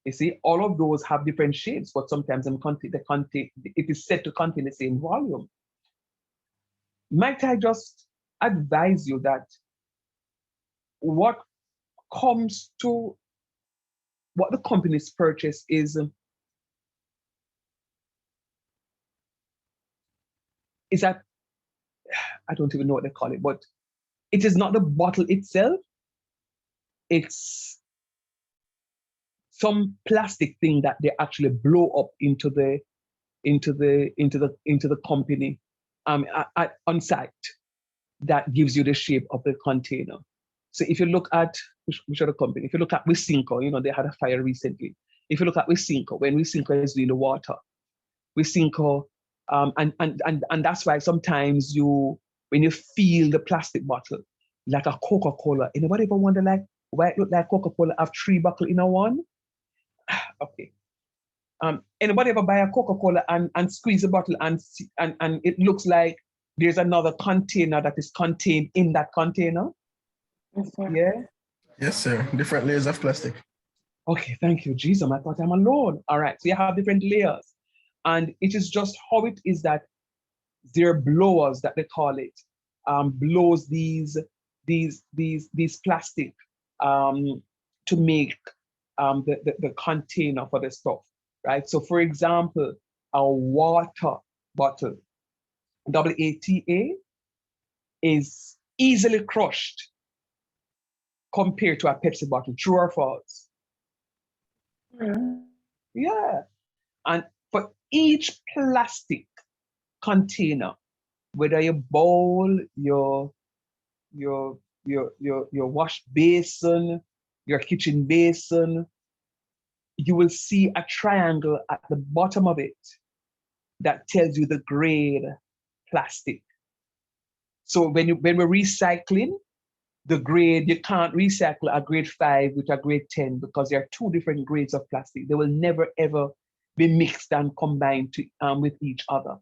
You see, all of those have different shapes, but sometimes it is said to contain the same volume. Might I just advise you that what comes to what the companies purchase is that, I don't even know what they call it, but it is not the bottle itself. It's some plastic thing that they actually blow up into the company on site, that gives you the shape of the container. So if you look at which other company, if you look at Wisynco, you know, they had a fire recently. If you look at Wisynco, when Wisynco is doing the water, Wisynco, and that's why sometimes when you feel the plastic bottle, like a Coca-Cola, anybody ever wonder like why it look like Coca-Cola have 3 bottles in a one? Okay. Anybody ever buy a Coca-Cola and squeeze the bottle and it looks like there's another container that is contained in that container? Yes, sir. Yeah. Yes, sir. Different layers of plastic. Okay, thank you, Jesus. I thought I'm alone. All right, so you have different layers, and it is just how it is that there are blowers, that they call it, blows these plastic to make the container for the stuff, right? So, for example, a water bottle, WATA, is easily crushed compared to a Pepsi bottle. True or false? Yeah. And for each plastic container, whether your bowl, your wash basin, your kitchen basin, you will see a triangle at the bottom of it that tells you the grade plastic. So when we're recycling, the grade, you can't recycle a grade 5 with a grade 10 because there are 2 different grades of plastic. They will never ever be mixed and combined with each other.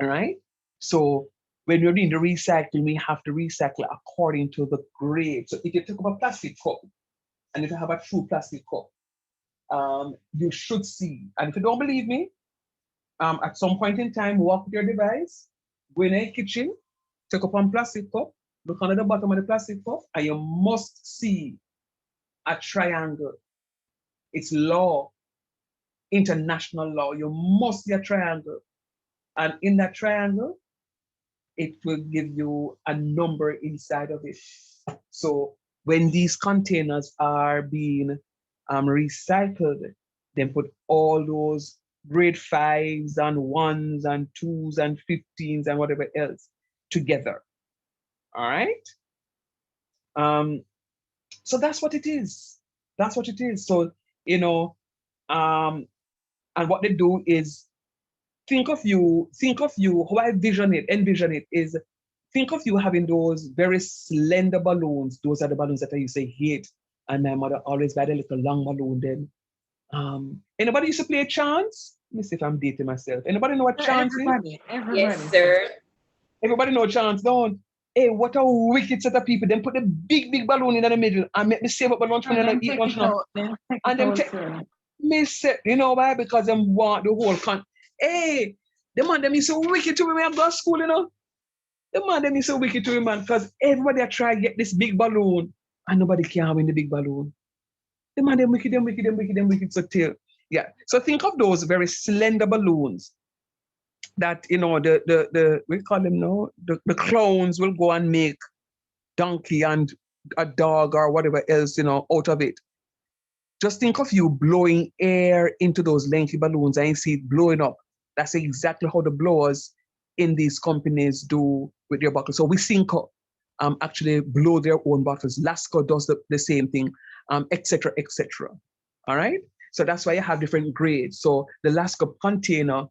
All right? So when you're doing the recycling, we have to recycle according to the grade. So if you take up a plastic cup, and if you have a true plastic cup, you should see, and if you don't believe me, at some point in time, walk with your device, go in a kitchen, take up one plastic cup, look under the bottom of the plastic cup, and you must see a triangle. It's law, international law. You must see a triangle. And in that triangle, it will give you a number inside of it. So when these containers are being recycled, then put all those grade 5s and 1s and 2s and 15s and whatever else together. All right. So that's what it is. That's what it is. So, you know, and what they do is think of you, how I envision it is, think of you having those very slender balloons. Those are the balloons that I used to hate. And my mother always buy a little long balloon then. Anybody used to play chance? Let me see if I'm dating myself. Anybody know what chance is? Everybody. Yes, sir. Everybody know chance, don't? Hey, what a wicked set of people. Then put the big balloon in the middle and make me save up my lunch money and eat lunch now. And them take me say, you know why? Because them want the whole Hey, the man them is so wicked to me when I go to school, you know. The man them is so wicked to him, man, because everybody try to get this big balloon and nobody can win the big balloon. The man them wicked, them wicked, them wicked, them wicked. So till yeah. So think of those very slender balloons that the we call them now the clowns will go and make donkey and a dog or whatever else out of it. Just think of you blowing air into those lengthy balloons and you see it blowing up. That's exactly how the blowers in these companies do with their bottles. So Wisynco actually blow their own bottles. Lasco does the same thing, etc., etc. All right. So that's why you have different grades. So the Lasco container,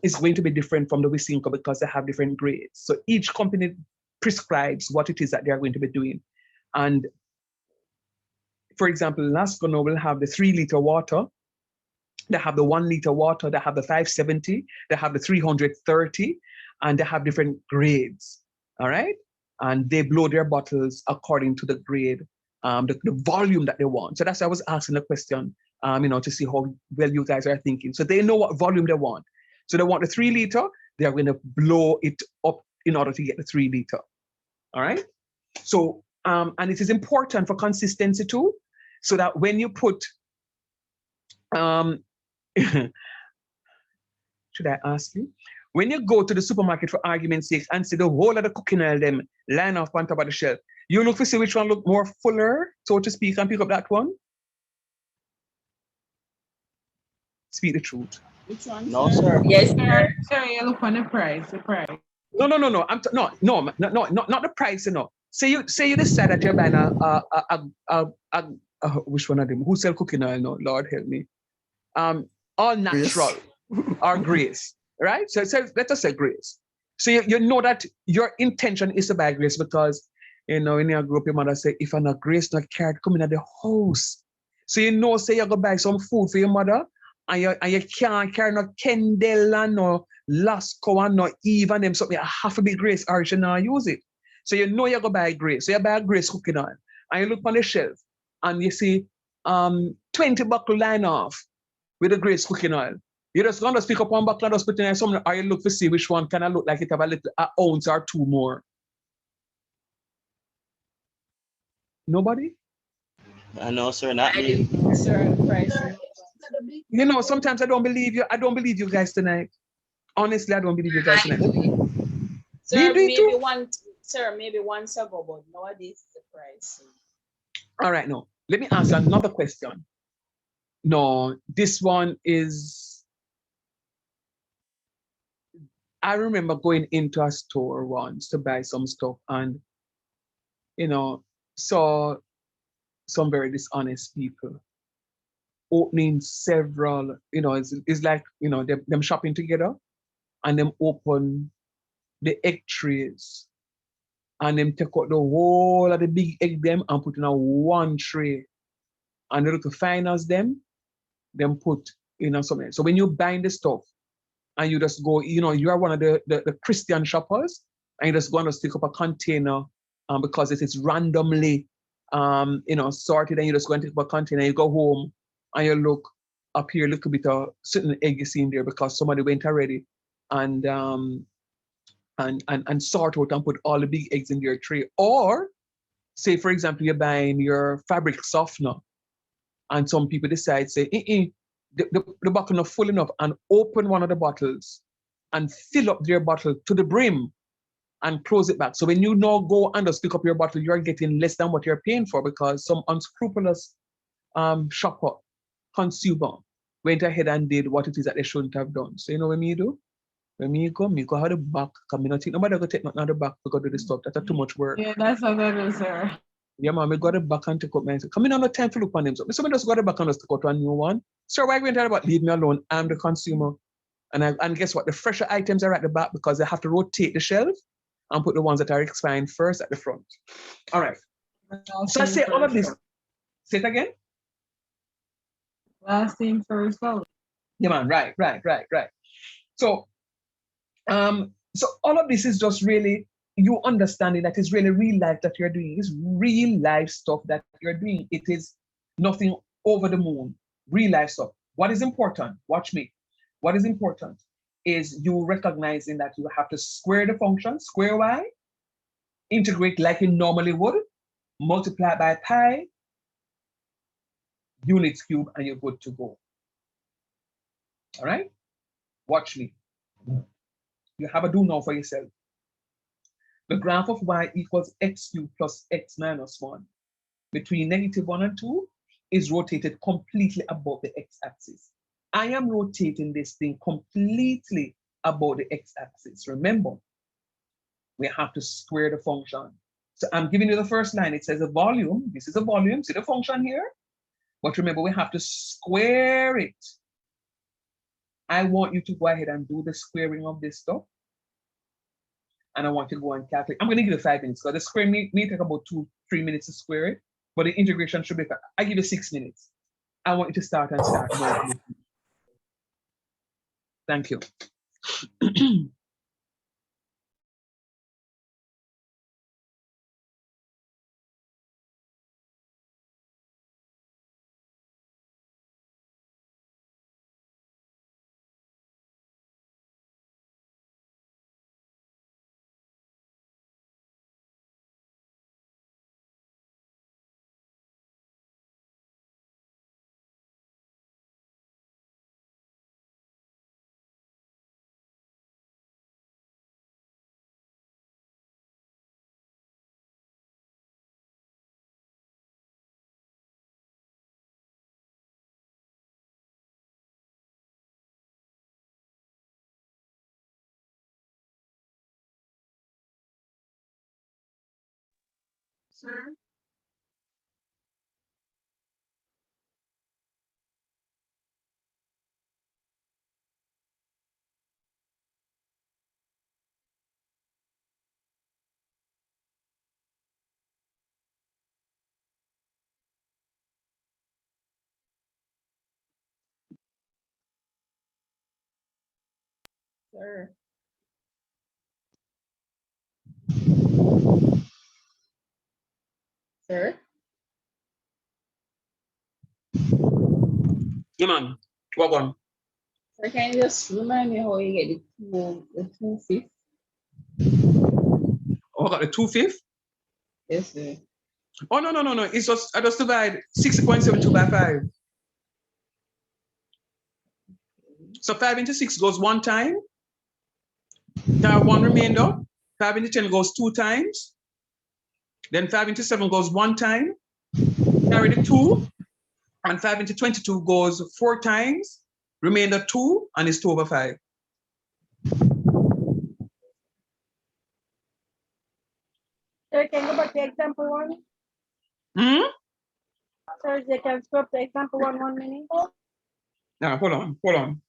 is going to be different from the Wisynco because they have different grades. So each company prescribes what it is that they are going to be doing. And for example, Lasco now will have the 3-liter water. They have the 1-liter water. They have the 570. They have the 330, and they have different grades. All right, and they blow their bottles according to the grade, the volume that they want. So that's why I was asking the question, to see how well you guys are thinking. So they know what volume they want. So they want the 3-liter. They are going to blow it up in order to get the 3-liter. All right. So and it is important for consistency too, so that when you put should I ask you? When you go to the supermarket for argument's sake and see the whole of the cooking oil them line up on top of the shelf, you look to see which one look more fuller, so to speak, and pick up that one. Speak the truth. Which one? No, sir. Yes, sir. Sir, you look on the price. The price. No. Not the price, Say you decide that you're buying which one of them? Who sell cooking oil? No, Lord help me. All natural or Grace, right? So let us say Grace. So you know that your intention is to buy Grace because when you grow up, your mother say, if I'm not Grace, not carrot coming at the house. So say you're gonna buy some food for your mother, and you can't carry no Kendall and no Lasco and no Eve and them something. I have to be Grace or you not use it. So you're gonna buy Grace. So you buy a Grace cooking oil, and you look on the shelf and you see 20 buckle line off with the Grace cooking oil. You just gonna pick up one buckle and just put in there something, or you look to see which one can I look like it have a little ounce or two more. Nobody? No, sir, not me. Sir, price. Sometimes I don't believe you. I don't believe you guys tonight. Honestly, I don't believe you guys tonight. Sir, maybe once ago, but nowadays the price. All right, no. Let me ask another question. No, this one is. I remember going into a store once to buy some stuff and, saw some very dishonest people opening several, it's like, them shopping together and them open the egg trays and them take out the whole of the big egg them and put in a one tray. And the little finals them put, something. So when you buy the stuff and you just go, you are one of the Christian shoppers and you just go and stick up a container because it is randomly, sorted, and you just go and take up a container, you go home and you look up here, a little bit of certain egg you see in there because somebody went already and sort out and put all the big eggs in your tray. Or say, for example, you're buying your fabric softener and some people decide, say, the bottle not full enough, and open one of the bottles and fill up their bottle to the brim and close it back. So when you now go and just pick up your bottle, you're getting less than what you're paying for because some unscrupulous shopper, consumer, went ahead and did what it is that they shouldn't have done. So you know what me do? When me go out the back, because I don't think nobody go take nothing out the back to go do the stuff. That's too much work. Yeah, that's what I do, sir. Yeah, man, we got the back and take up my come in on the time to look on them. So somebody just got the back and just take out a new one. Sir, why are you going to talk about leave me alone? I'm the consumer. And guess what? The fresher items are at the back because they have to rotate the shelf and put the ones that are expiring first at the front. All right. So I say all of this. Say it again. Last thing first. Yeah, man. Right. So, so all of this is just really you understanding that it's really real life that you're doing. It's real life stuff that you're doing. It is nothing over the moon. Real life stuff. What is important? Watch me. What is important is you recognizing that you have to square the function, square y, integrate like you normally would, multiply by pi, units cube, and you're good to go. All right? Watch me. You have a do now for yourself. The graph of y equals x cubed plus x minus 1 between -1 and 2 is rotated completely above the x-axis. I am rotating this thing completely above the x-axis. Remember, we have to square the function. So I'm giving you the first line. It says a volume. This is a volume. See the function here? But remember, we have to square it. I want you to go ahead and do the squaring of this stuff. And I want you to go and calculate. I'm going to give you 5 minutes because the square may take about 2-3 minutes to square it, but the integration should be, I give you 6 minutes. I want you to start and start. Thank you. Sir? Sir? Sir? Yeah, man. What one? Sir, can you just remind me how you get the 2/5? Oh, I got the 2/5? Yes, sir. Oh, no. It's just, I just divide 60.72 by 5. So 5 into 6 goes 1 time. Now 1 remainder. 5 into 10 goes 2 times. Then 5 into 7 goes 1 time. Carry the 2. And 5 into 22 goes 4 times. Remainder 2, and it's 2 over 5. Sir, can you go back to example 1? Sir, they can stop the example 1 minute. Now, hold on.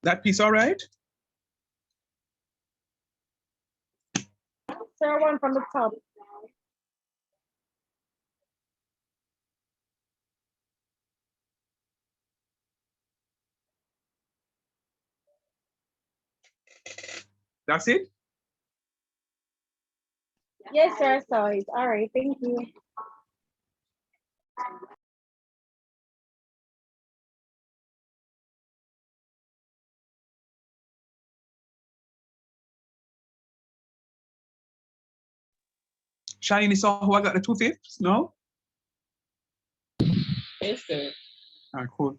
That piece all right? Sir, 1 from the top. That's it? Yes, sir, I saw it. All right, thank you. Shiny saw who I got the 2/5? No? Yes, sir. All right, cool.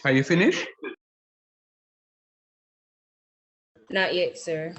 Are you finished? Not yet, sir.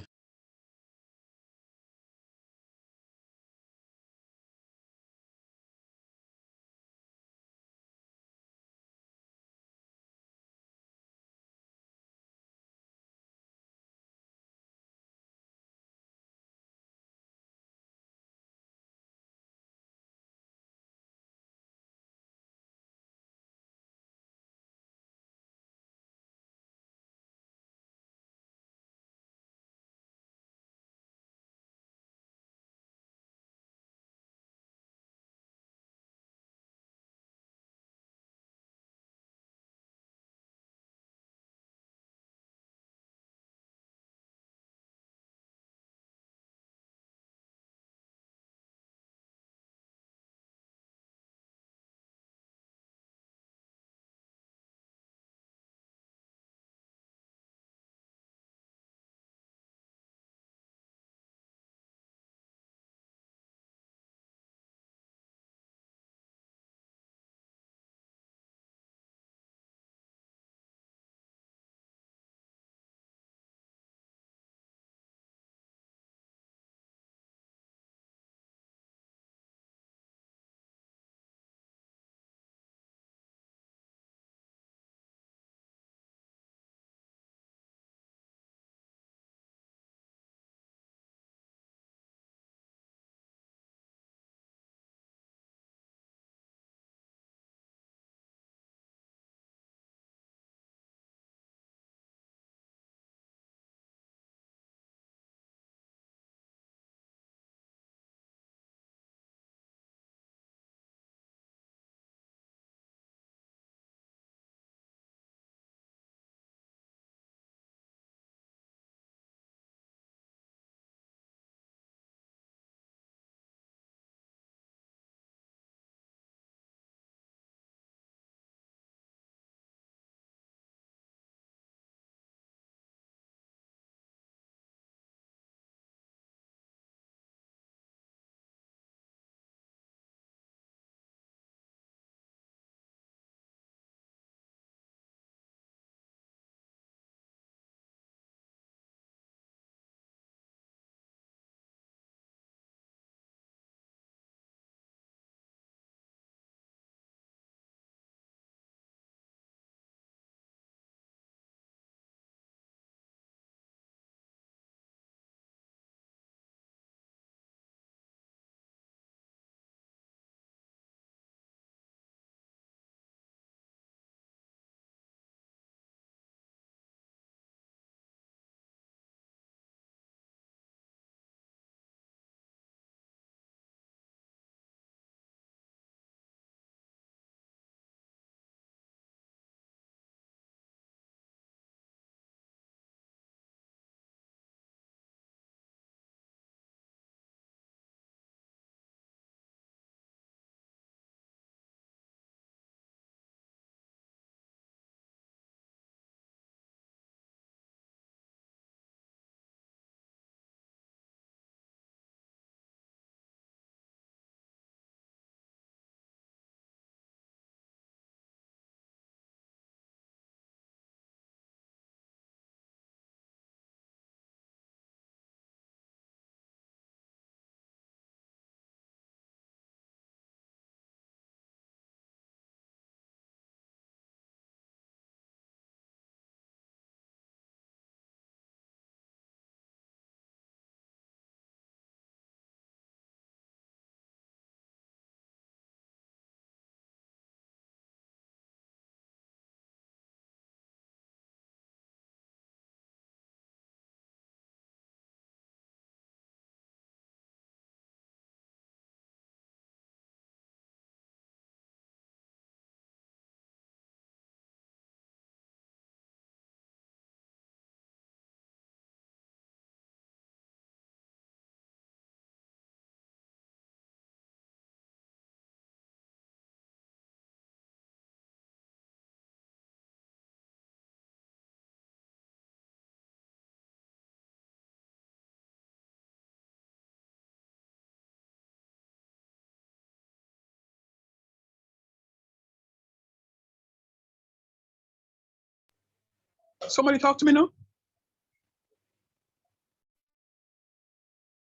Somebody talk to me now.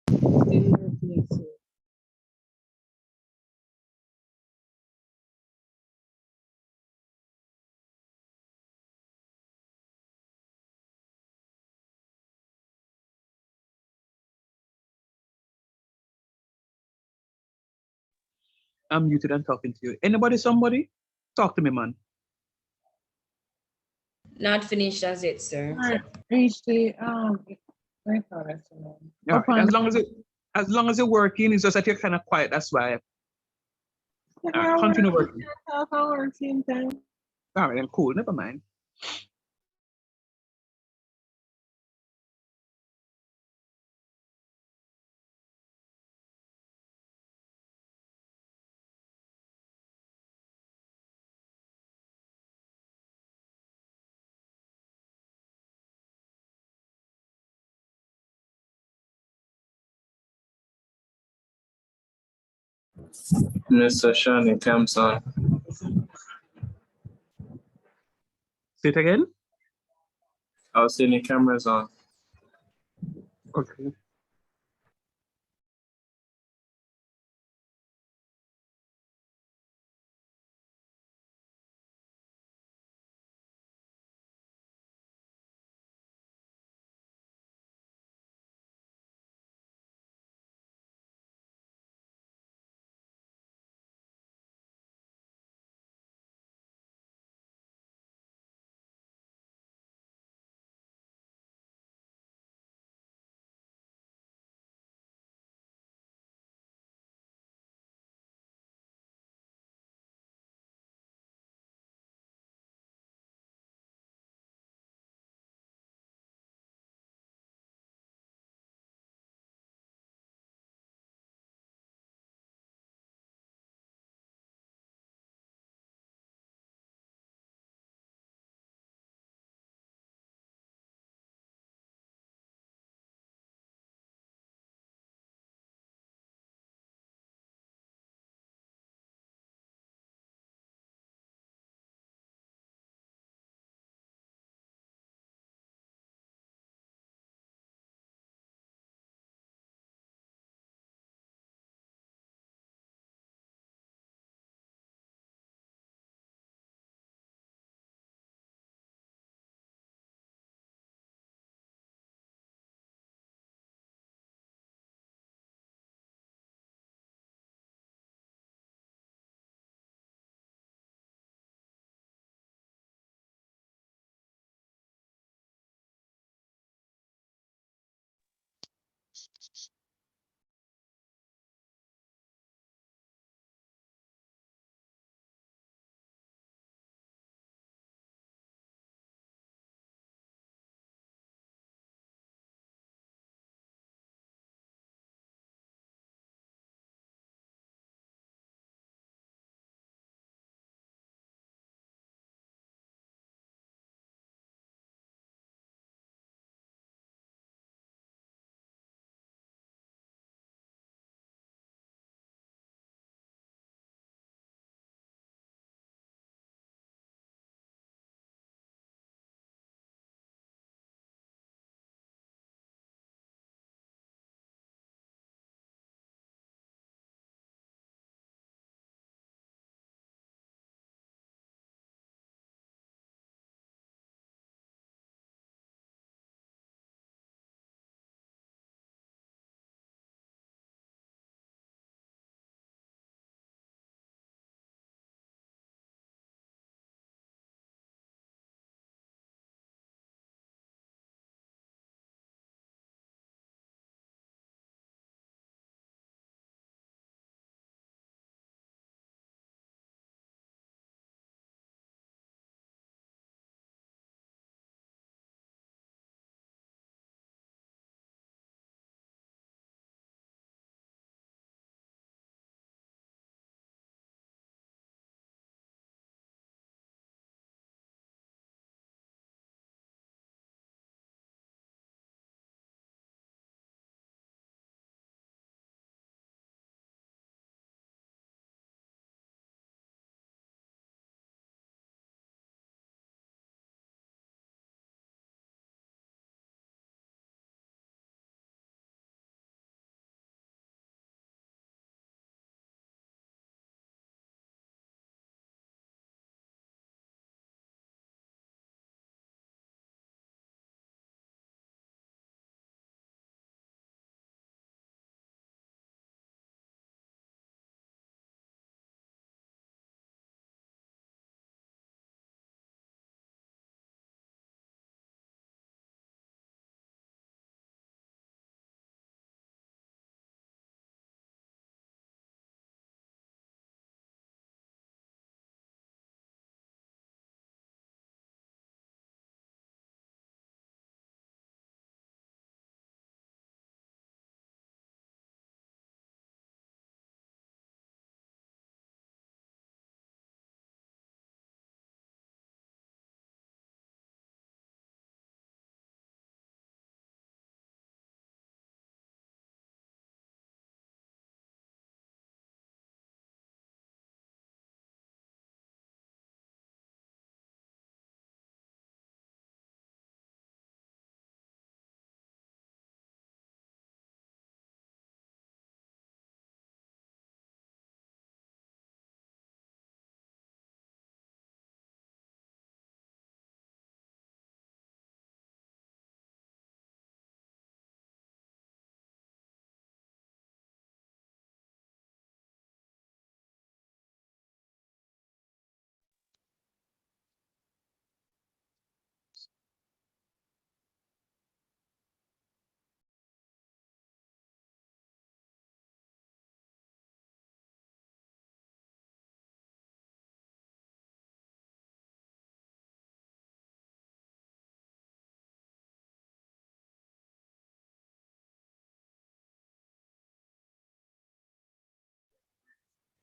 Still working, sir. I'm muted and talking to you. Anybody, somebody? Talk to me, man. Not finished as yet, sir. Alright, reach the wait for it. All Up right. on As long as you're working, it's just that you're kind of quiet. That's why. All right, continue working. half hour same time. All right, then cool. Never mind. Mr. Shani comes on. Say it again. I was seeing the cameras on. Okay.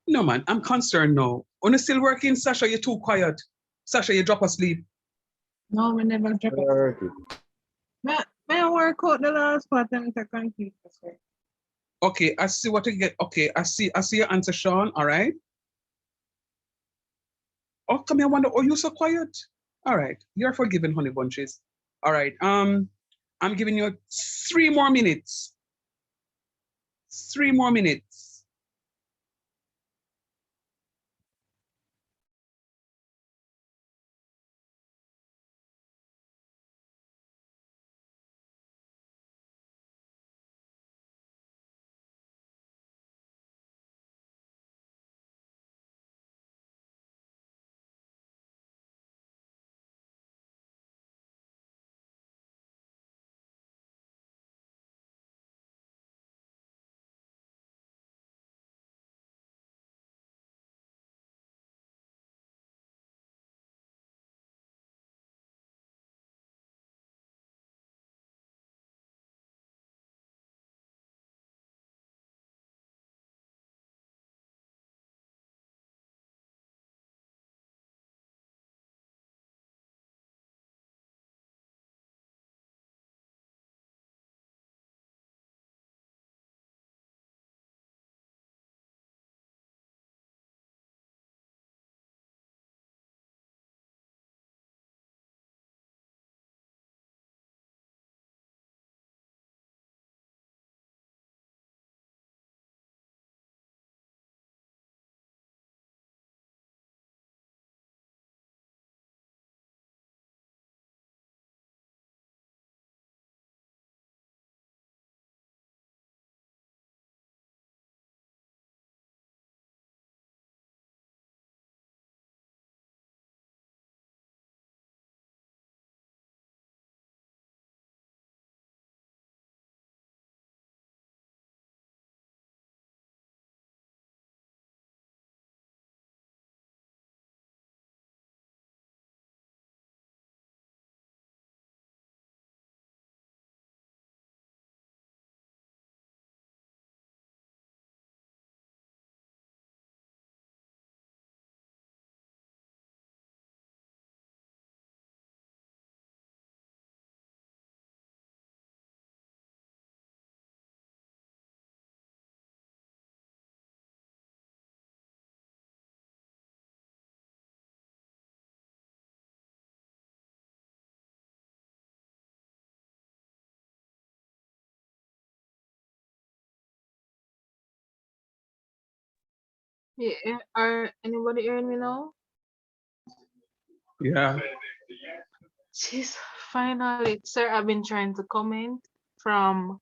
No, man, I'm concerned now. When you still working, Sasha, you're too quiet. Sasha, you drop asleep. No, we never drop it. May I work out the last part and to complete, sir. Okay, I see what you get. Okay, I see your answer, Sean. All right. Oh, come here, I wonder, oh, you so quiet. All right, you're forgiven, honey bunches. All right, I'm giving you 3 more minutes. 3 more minutes. Yeah, are anybody hearing me now? Yeah. Jeez, finally, sir, I've been trying to comment from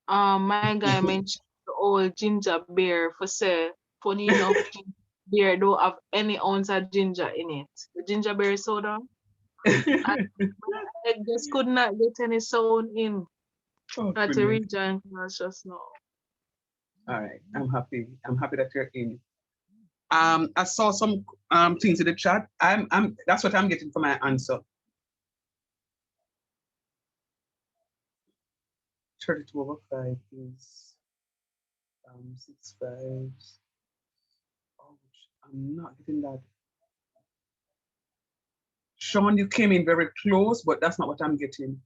my guy mentioned the old ginger beer for say funny enough ginger beer don't have any ounce of ginger in it. The ginger beer soda. I just could not get any sound in. Oh, Had to brilliant. rejoin class just now. All right, I'm happy. I'm happy that you're in. I saw some things in the chat. That's what I'm getting for my answer. 32 over 5 is 6 fives. Oh, I'm not getting that. Sean, you came in very close, but that's not what I'm getting.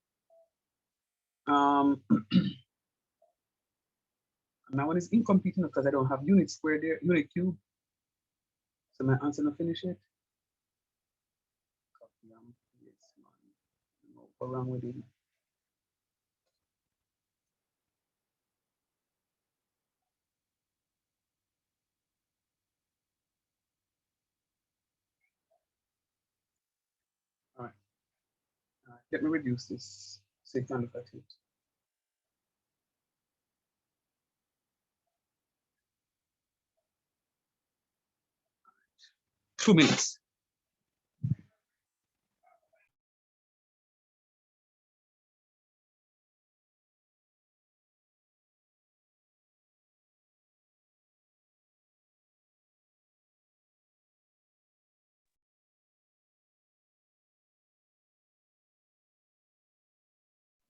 My one is incomplete because I don't have unit square there, unit cube. So my answer not finish it. Copy and paste, man. No, what's wrong with it? All right. Let me reduce this so you can look at it. Right. 2 minutes.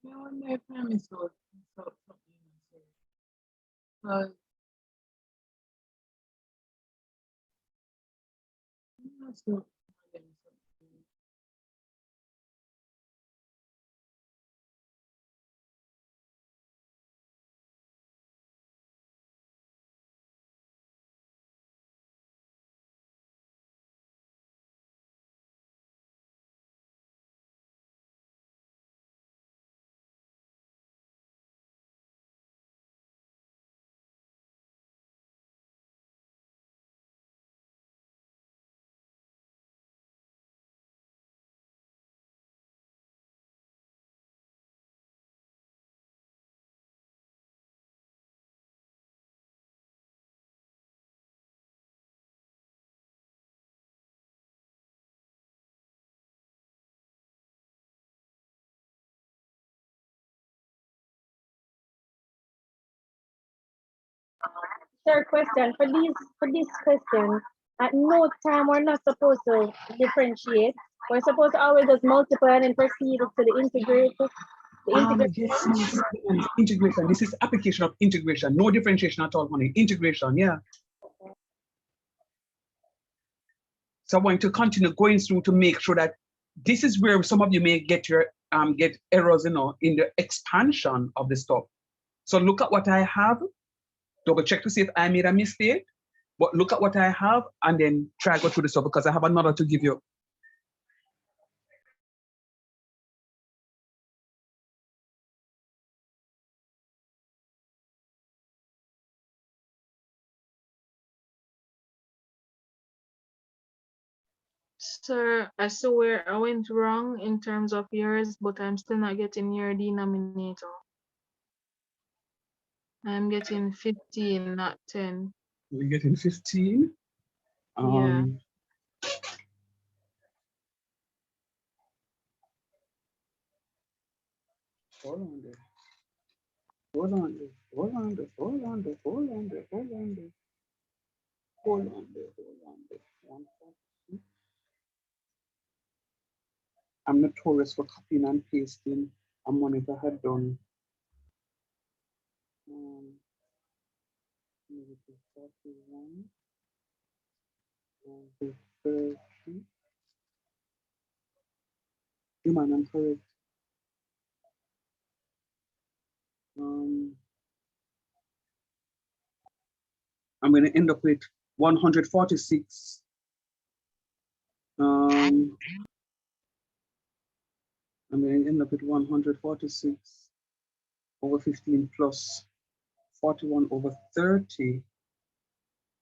I wonder if I missed out something. Sir, question for this question. At no time we're not supposed to differentiate. We're supposed to always just multiply and then proceed to the integrate. Yes, yes, integration. This is application of integration. No differentiation at all, honey. Integration, yeah. So I want to continue going through to make sure that this is where some of you may get your get errors, in the expansion of the stuff. So look at what I have, double check to see if I made a mistake, but look at what I have and then try to go through the stuff because I have another to give you. Sir, I swear I went wrong in terms of yours, but I'm still not getting your denominator. I'm getting 15, not 10. We're getting 15. Yeah. Hold on there. Hold on there. Hold on there. Hold on there. Hold on there. Hold on there. Hold on there. Hold on there. 142. I'm notorious for copying and pasting. I'm one if I had done. Negative 41 over 30. You man, I'm correct. I'm going to end up with 146. I'm going to end up with 146 over 15 plus 41 over 30.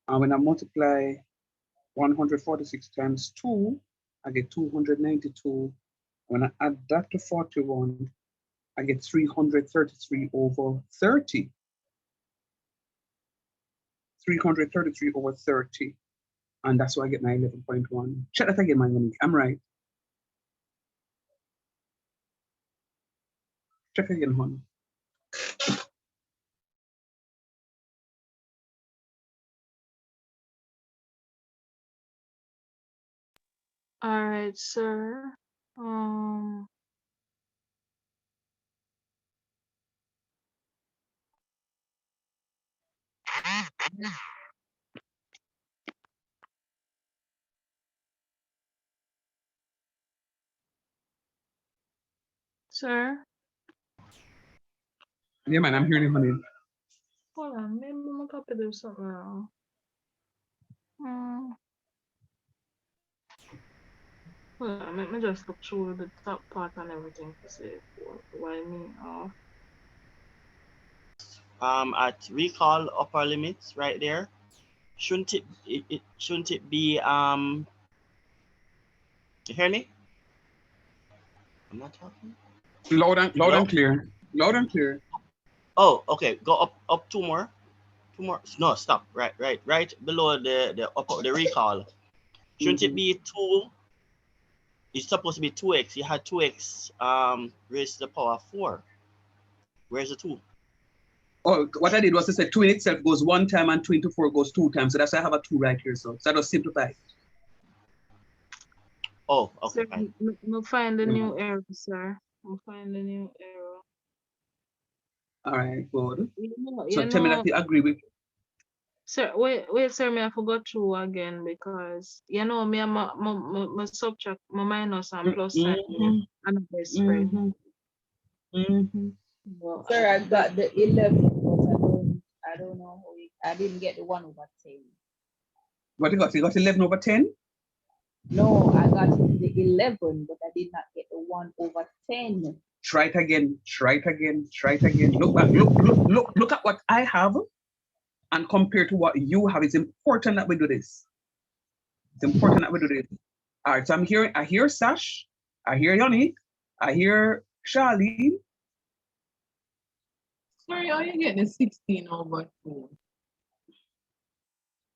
And when I multiply 146 times 2, I get 292. When I add that to 41, I get 333 over 30. 333 over 30. And that's why I get my 11.1. Check that again, my Monique. I'm right. Check again, hon. All right, sir. Sir? Yeah, man, I'm hearing you, honey. Hold on, maybe I'm gonna copy do something wrong. Hold on, let me just look through the top part and everything to see why me off. At recall upper limits right there, shouldn't it shouldn't it be you hear me? I'm not talking. Loud and clear. Loud and clear. Oh, okay. Go up two more. No, stop. Right below the recall. Shouldn't it be 2? It's supposed to be 2x. You had 2x raised to the power 4. Where's the 2? Oh, what I did was I said 2 in itself goes 1 time and 2 into 4 goes 2 times. So that's why I have a 2 right here. So that was simplified. Oh, okay. So, we'll find the new error, sir. We'll find the new error. All right, good. You know, so tell me that you agree with. Sir, wait, sir, me I forgot through again because you know me and my subtract, my minus and plus sign Mhm, and the spread. mhm, mhm. But Sir, I got the 11, but I don't know I didn't get the 1/10. What you got? You got 11/10? No, I got the 11, but I did not get the 1/10. Try it again. Try it again. Try it again. Look back. Look at what I have and compare to what you have. It's important that we do this. It's important that we do this. All right, so I hear Sash, I hear Yannick, I hear Charlene. Sorry, how you get the 16/2?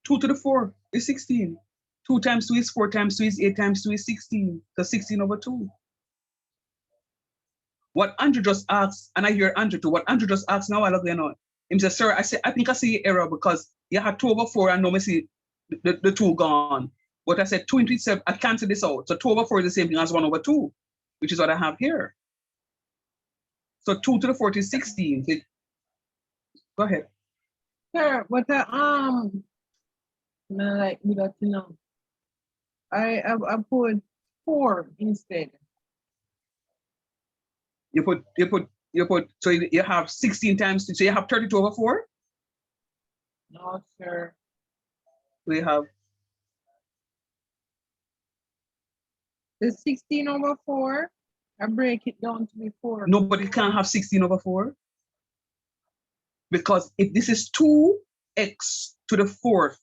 2 to the 4 is 16. 2 times 2 is 4 times 2 is 8 times 2 is 16. So 16/2. What Andrew just asked, and I hear Andrew too, what Andrew just asked now, I look you know. He said, sir, I think I see error because you had 2/4 and now I see the 2 gone. But I said 2 into itself, I cancel this out. So 2/4 is the same thing as 1/2, which is what I have here. So 2 to the 4 is 16. Go ahead. Sir, but no, like we got to know. I put 4 instead. You put, so you have 16 times 2, so you have 32/4? No, sir. We have The 16/4, I break it down to be 4. nobody can have 16/4 because if this is 2x to the 4th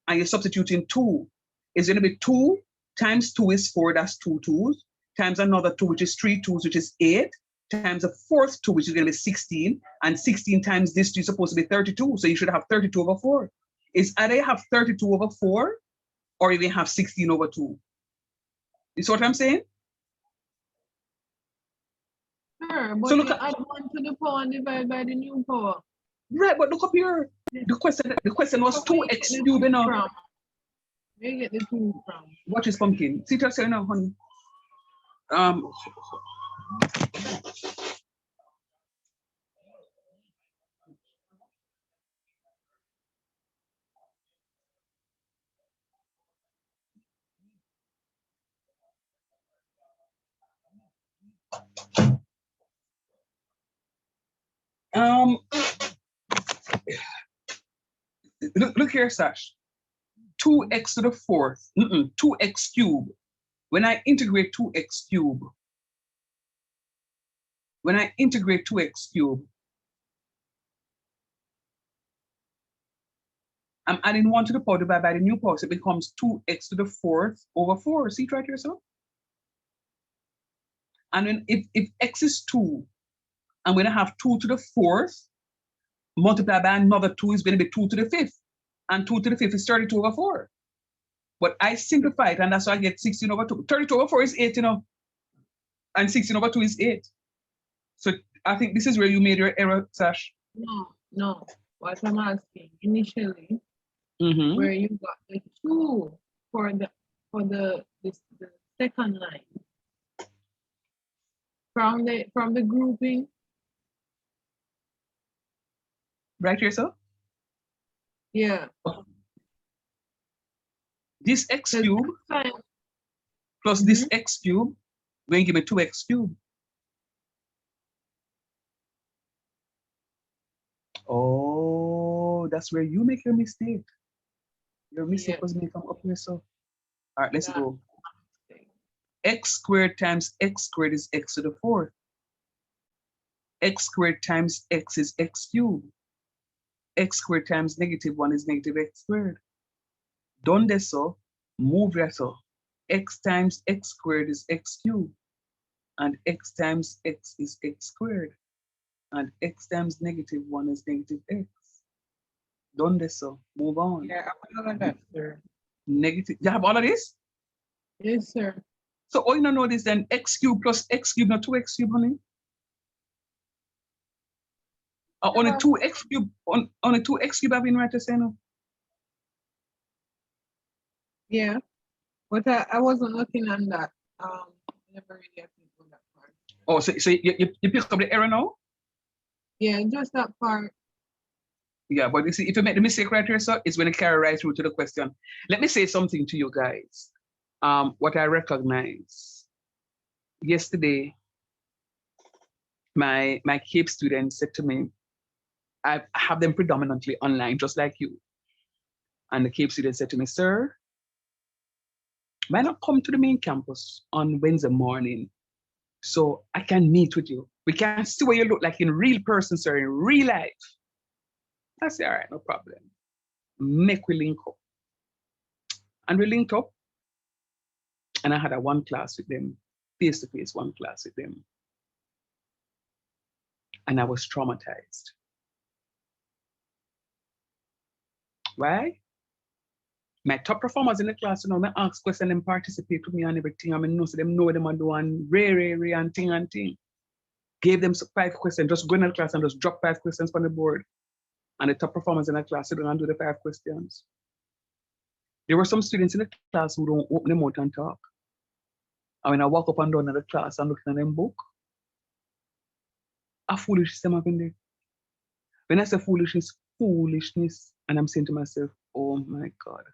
and you're substituting 2, it's going to be 2 times 2 is 4, that's 2 2s, times another 2, which is 3 2s, which is 8, times a 4th 2, which is going to be 16, and 16 times this 2 is supposed to be 32, so you should have 32/4. It's either you have 32/4 or you have 16/2. You see what I'm saying? Sure, but So look you at, add 1 to the power and divide by the new power. right, but look up here. The question was So where you 2x get the cubed, you 2 know. from? Where you get the 2 from? Watch this pumpkin. See what I say now, honey. Look here, Sash. 2x to the 4th, 2x cubed. When I integrate 2x cubed, I'm adding 1 to the power divided by the new power, so it becomes 2x to the 4th over 4. See it right here, sir? And then if x is 2, I'm going to have 2 to the 4th multiplied by another 2 is going to be 2 to the 5th. And 2 to the 5th is 32/4. But I simplify it, and that's why I get 16/2. 32/4 is 8, you know, and 16/2 is 8. So I think this is where you made your error, Sash. No. What I'm asking initially, where you got the 2 for the second line from the grouping. Right here, sir? Yeah. This x cube plus this x cube, going to give me 2x cube. Oh, that's where you make your mistake. Your mistake was made from up here, so. All right, let's go. X squared times x squared is x to the 4th. X squared times x is x cubed. X squared times -1 is -x squared. Done this, so move that, so x times x squared is x cubed, and x times x is x squared, and x times -1 is -x. Done this, so move on. Yeah, I have all of that, sir. Negative. You have all of this? Yes, sir. So all you know is then x cubed plus x cubed, not 2x cubed, honey. Only 2x cubed, only 2x cubed have been right to say no. Yeah, but I wasn't looking on that. Never really had to do that part. Oh, so you pick up the error now? Yeah, just that part. Yeah, but you see, if you make the mistake right here, so it's going to carry right through to the question. Let me say something to you guys. What I recognize yesterday, my CAPE students said to me, I have them predominantly online, just like you. And the CAPE student said to me, sir, why not come to the main campus on Wednesday morning so I can meet with you? We can see what you look like in real person, sir, in real life. I said, all right, no problem. Make we link up. And we linked up. And I had a one class with them, face-to-face one class with them. And I was traumatized. Why? My top performers in the class, you know, I ask questions and participate with me and everything. I mean, know, so them know what them are doing, rare, and thing. Gave them 5 questions, just go in the class and just drop 5 questions on the board. And the top performers in the class sit down and do the 5 questions. There were some students in the class who don't open their mouth and talk. And when I walk up and down in the class and looking at them book, a foolish system happened there. When I say foolishness, and I'm saying to myself, oh my God.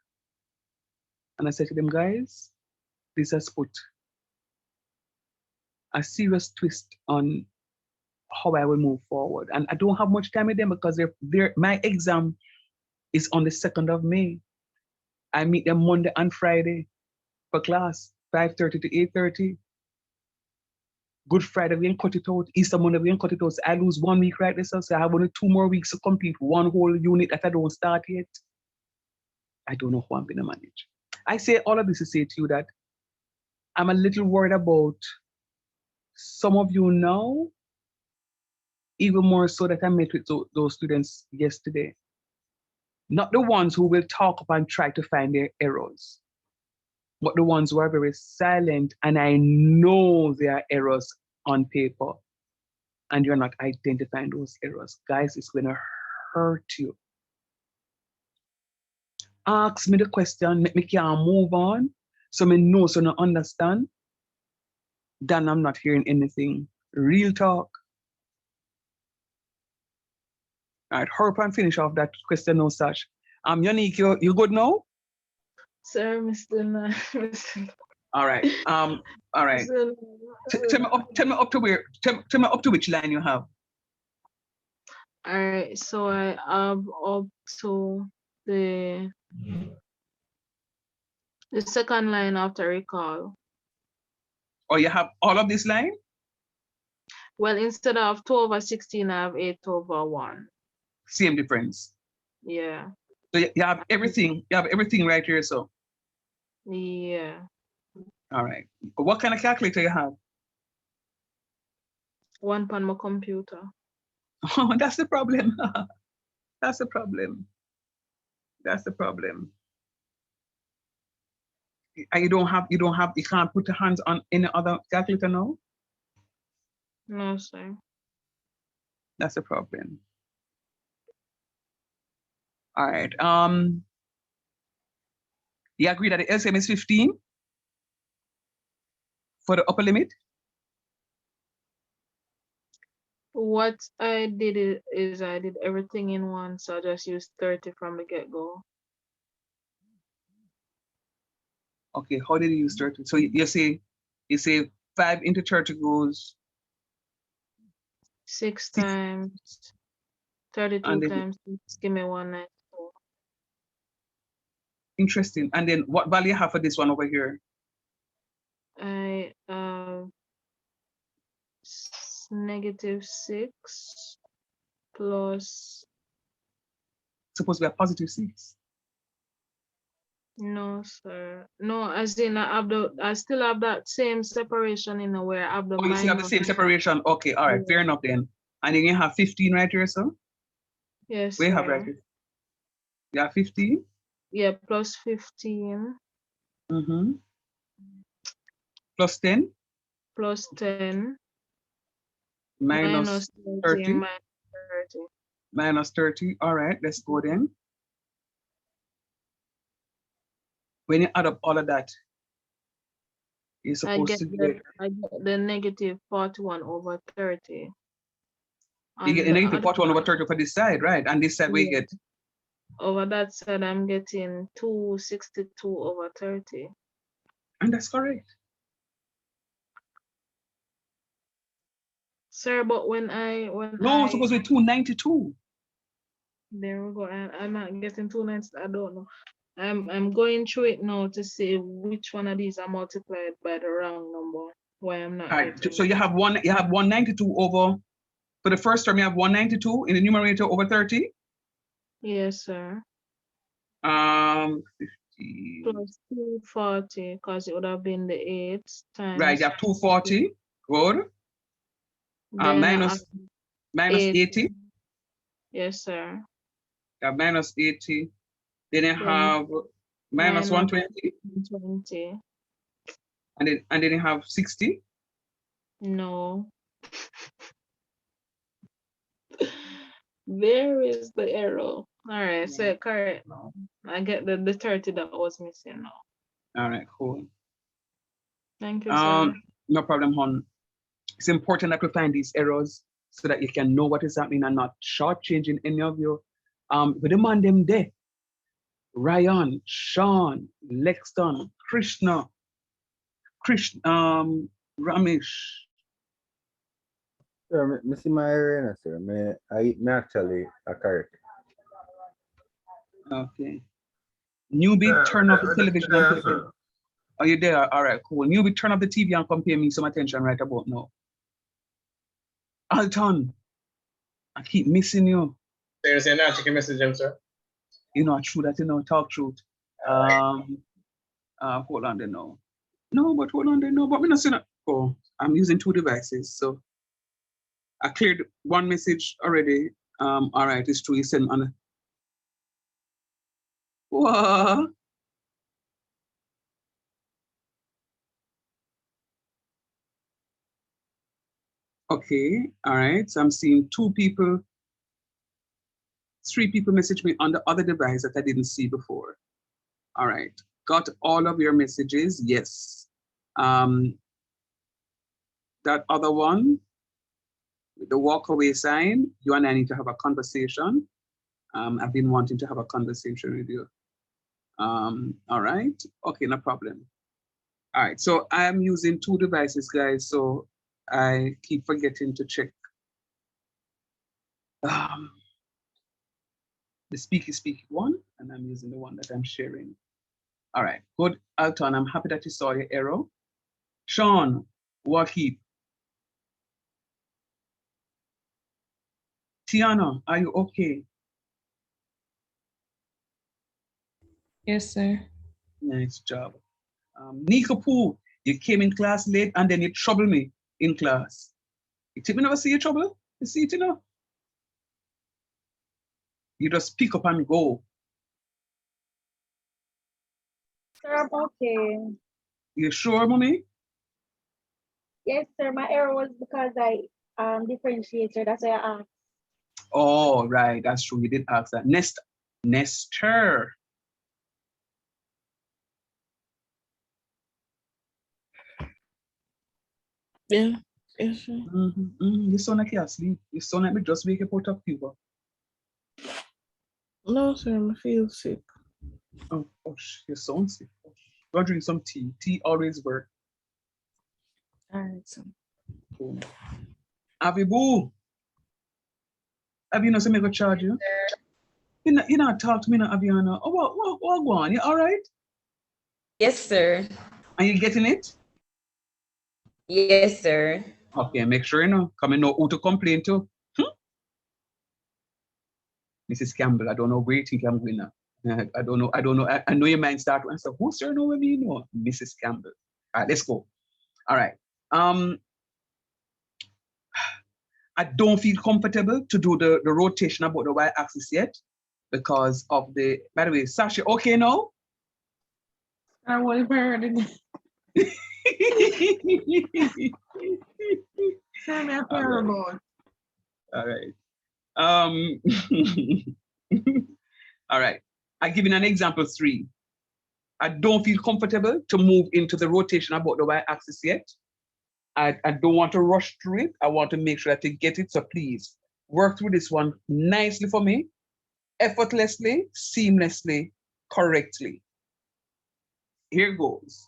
And I said to them, guys, this has put a serious twist on how I will move forward. And I don't have much time with them because my exam is on the 2nd of May. I meet them Monday and Friday for class, 5:30 to 8:30. Good Friday, we can cut it out. Easter Monday, we can cut it out. So I lose 1 week right there. So I have only 2 more weeks to complete one whole unit that I don't start yet. I don't know how I'm going to manage. I say all of this to say to you that I'm a little worried about some of you now, even more so that I met with those students yesterday. Not the ones who will talk up and try to find their errors, but the ones who are very silent, and I know there are errors on paper, and you're not identifying those errors. Guys, it's going to hurt you. Ask me the question, make me can move on, so me know, so I understand. Then I'm not hearing anything. Real talk. All right, hurry up and finish off that question now, Sash. Unique, you good now? Sir, Mr. All right. All right. Tell me up to where. Tell me up to which line you have. All right. So I have up to the second line after recall. Oh, you have all of this line? Well, instead of 2/16, I have 8/1. Same difference. Yeah. So you have everything. You have everything right here. So. Yeah. All right. What kind of calculator you have? One on my computer. Oh, that's the problem. That's the problem. That's the problem. And you can't put your hands on any other calculator now? No, sir. That's the problem. All right. You agree that the LCM is 15 for the upper limit? What I did is I did everything in one, so I just used 30 from the get-go. Okay, how did you use 30? So you say 5 into 30 goes 6 times 32 times 6, give me 194. Interesting. And then what value you have for this one over here? I -6 plus. Supposed to be a positive 6. No, sir. No, as in I still have that same separation in a where I have the Oh, you still have the same separation. Okay, all right, fair enough then. And then you have 15 right here, so? Yes, We sir. have right here. You have 15? Yeah, plus 15. Mm-hmm. Plus 10? Plus 10. Minus 30. Minus 30. Minus 30. All right, let's go then. When you add up all of that, you're supposed to get. I get the -41/30. You get negative 41 over 30 for this side, right? And this side we get. Over that side, I'm getting 262 over 30. And that's correct. Sir, but when No, supposed to be 292. There we go. I'm not getting 290. I don't know. I'm going through it now to see which one of these are multiplied by the wrong number. Why I'm not. All right. So you have 192 over, for the first term you have 192 in the numerator over 30. Yes, sir. 50. Plus 240, because it would have been the 8 times. Right, you have 240. Good. Minus 80. Yes, sir. You have minus 80. Then you have minus 120. 120. And then you have 60. No. There is the arrow. All right, so correct now. I get the 30 that was missing now. All right, cool. Thank you, sir. No problem, hon. It's important that we find these errors so that you can know what is happening and not shortchanging any of you. We demand them there. Ryan, Sean, Lexton, Krishna, Ramesh. Sir, I see my error, sir. I actually correct. Okay. Newbie, turn off the television. Are you there? All right, cool. Newbie, turn off the TV and come pay me some attention right about now. Alton, I keep missing you. You're saying that, check your message, sir. You know, true that, you know, talk truth. Hold on there now. No, but hold on there, no, but we're not saying that. Oh, I'm using 2 devices, so I cleared one message already. All right, it's true, you sent on. What? Okay, all right, so I'm seeing 2 people, 3 people message me on the other device that I didn't see before. All right, got all of your messages, yes. That other one, with the walk away sign, you and I need to have a conversation. I've been wanting to have a conversation with you. All right, okay, no problem. All right, so I'm using 2 devices, guys, so I keep forgetting to check the speaky one, and I'm using the one that I'm sharing. All right, good, Alton, I'm happy that you saw your error. Sean, Wakib. Tiana, are you okay? Yes, sir. Nice job. Nika Poo, you came in class late and then you trouble me in class. You think me never see you trouble? You see it, you know? You just pick up and go. Sir, I'm okay. You sure, mommy? Yes, sir. My error was because I differentiated. That's why I asked. Oh, right. That's true. You did ask that. Nestor. Yeah. Yes, sir. You sound like you're asleep. You sound like me just wake up out of fever. No, sir. I feel sick. Oh, gosh, you sound sick. Go drink some tea. Tea always works. All right, sir. Cool. Avibu. Have you know something go charge you? You not talk to me now, Aviana. Oh, what go on? You all right? Yes, sir. Are you getting it? Yes, sir. Okay, make sure you know. Come and know who to complain to. Mrs. Campbell, I don't know where you think I'm going now. I don't know. I know your mind start to say, who's there? No, what do you know? Mrs. Campbell. All right, let's go. All right. I don't feel comfortable to do the rotation about the y-axis yet because of the, by the way, Sasha, okay now? I was heard again. Send me a parable. All right. All right. I give you an example 3. I don't feel comfortable to move into the rotation about the y-axis yet. I don't want to rush through it. I want to make sure that you get it. So please work through this one nicely for me, effortlessly, seamlessly, correctly. Here goes.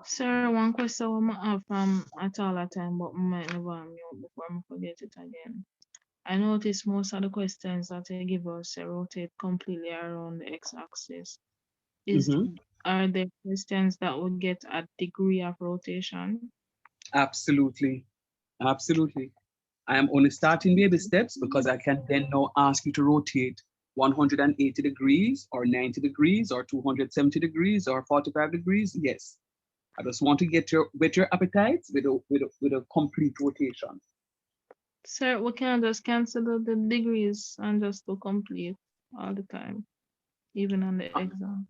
Sir, one question we have at all the time, but I might never mute before I forget it again. I notice most of the questions that they give us rotate completely around the x-axis. Are there questions that would get a degree of rotation? Absolutely. Absolutely. I am only starting baby steps because I can then now ask you to rotate 180 degrees or 90 degrees or 270 degrees or 45 degrees. Yes. I just want to get your whet your appetites with a complete rotation. Sir, we can just cancel the degrees and just do complete all the time, even on the exam.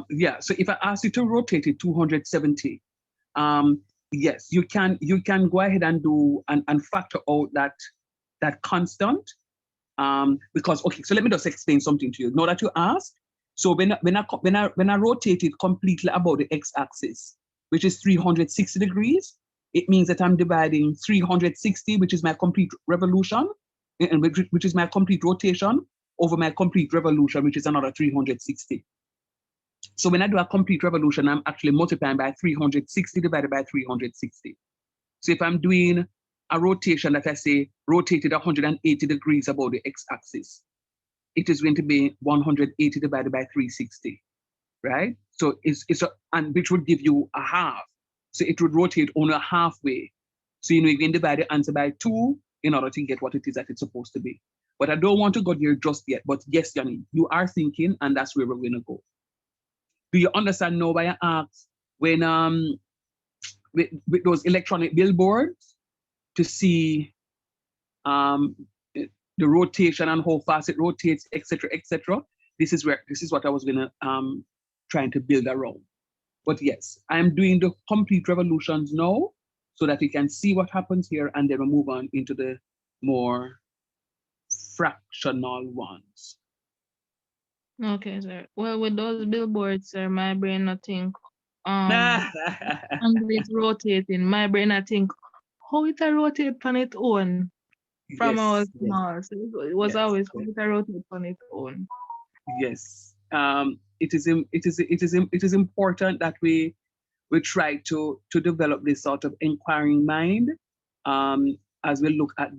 Yeah, so if I ask you to rotate it 270, yes, you can go ahead and do and factor out that constant. Because okay, so let me just explain something to you. Now that you asked, so when I rotate it completely about the x-axis, which is 360 degrees, it means that I'm dividing 360, which is my complete revolution, and which is my complete rotation, over my complete revolution, which is another 360. So when I do a complete revolution, I'm actually multiplying by 360 divided by 360. So if I'm doing a rotation that I say rotated 180 degrees about the x-axis, it is going to be 180 divided by 360, right? So and which would give you a half. So it would rotate only halfway. So you can divide the answer by 2 in order to get what it is that it's supposed to be. But I don't want to go there just yet. But yes, Yanni, you are thinking, and that's where we're going to go. Do you understand now why I asked when with those electronic billboards to see the rotation and how fast it rotates, etc., etc.? This is what I was gonna trying to build around. But yes, I'm doing the complete revolutions now so that we can see what happens here, and then we'll move on into the more fractional ones. Okay, sir. Well, with those billboards, sir, my brain not think and it's rotating. My brain I think how it a rotate on its own from our small. So it was always how it a rotate on its own. Yes. It is important that we try to develop this sort of inquiring mind as we look at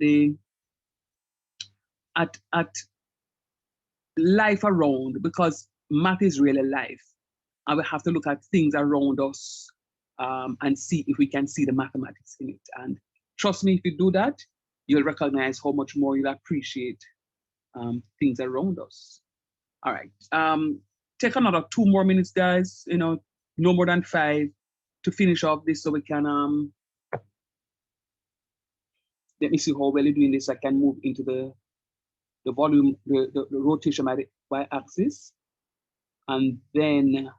life around, because math is really life. And we have to look at things around us and see if we can see the mathematics in it. And trust me, if you do that, you'll recognize how much more you'll appreciate things around us. All right. Take another 2 more minutes, guys. You know, no more than 5 to finish off this so we can let me see how well you're doing this. I can move into the volume, the rotation by the y-axis. And then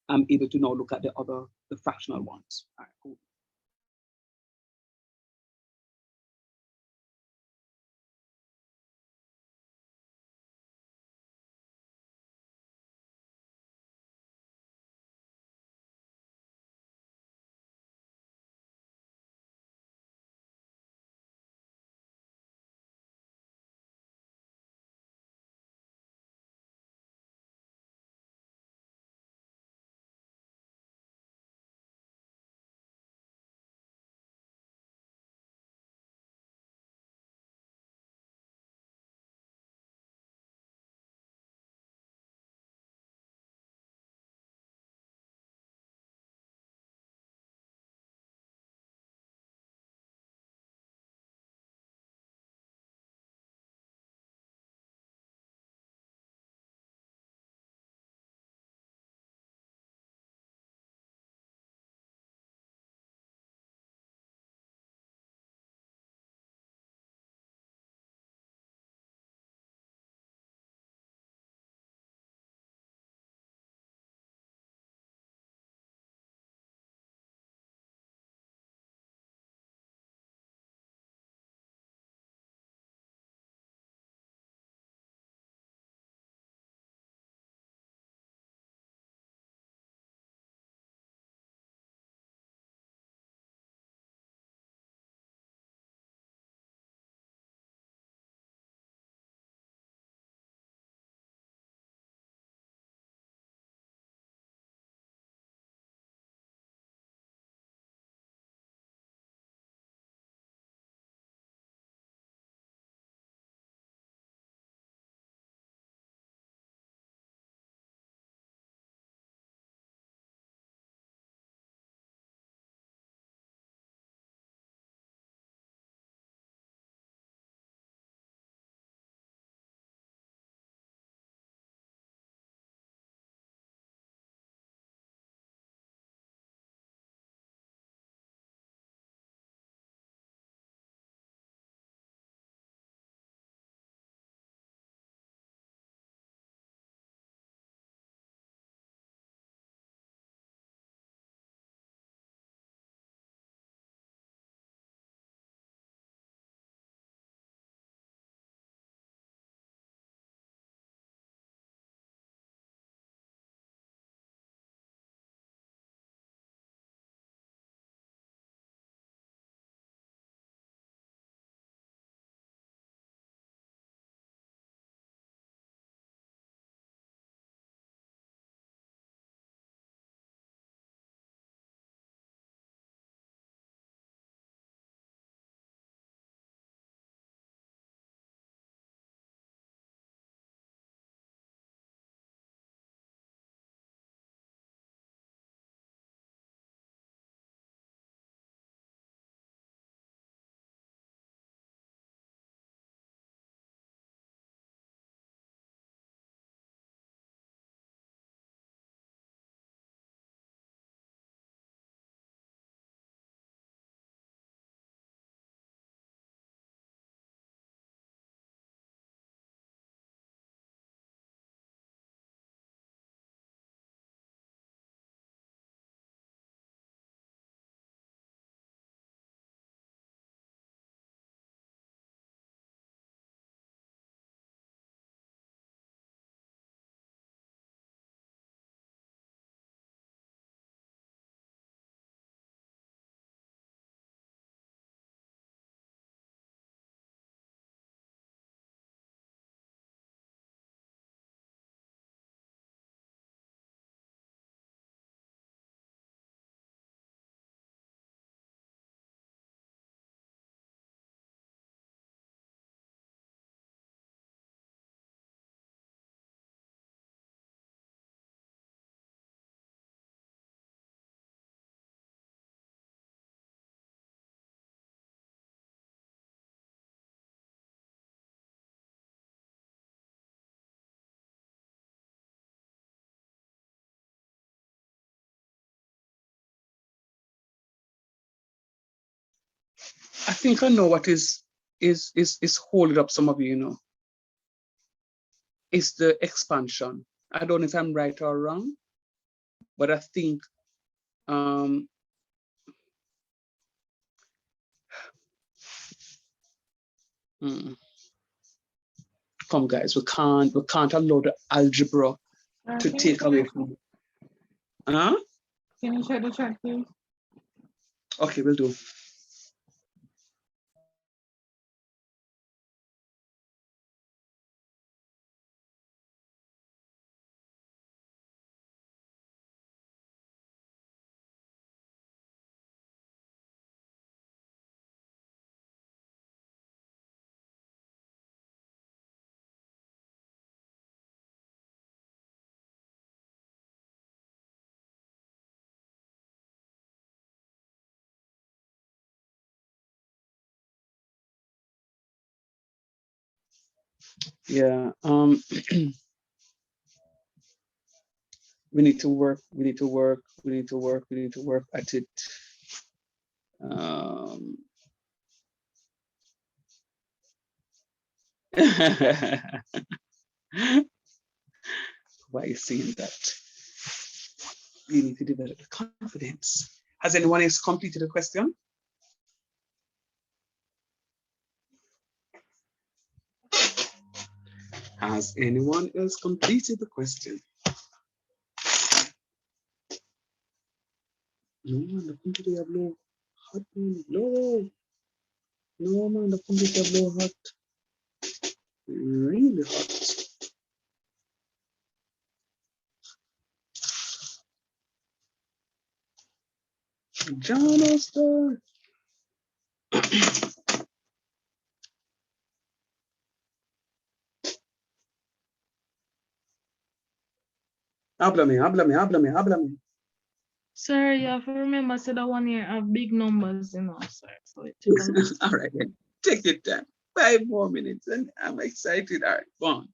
I'm able to now look at the fractional ones. All right, cool. think I know what is holding up some of you, you know. It's the expansion. I don't know if I'm right or wrong, but I think come guys, we can't allow the algebra to take away from it. Huh? Can you share the chat, please? Okay, we'll do. Yeah. We need to work at it. Why are you saying that? You need to develop the confidence. Has anyone else completed the question? Has anyone else completed the question? No man, the computer blow hot man, blow. No man, the computer blow hot. Really hot. John Oster. Háblame. Sir, you have to remember, say that 1 year have big numbers, you know, sir. So it took a long time. All right, then. Take your time. 5 more minutes and I'm excited. All right, go on.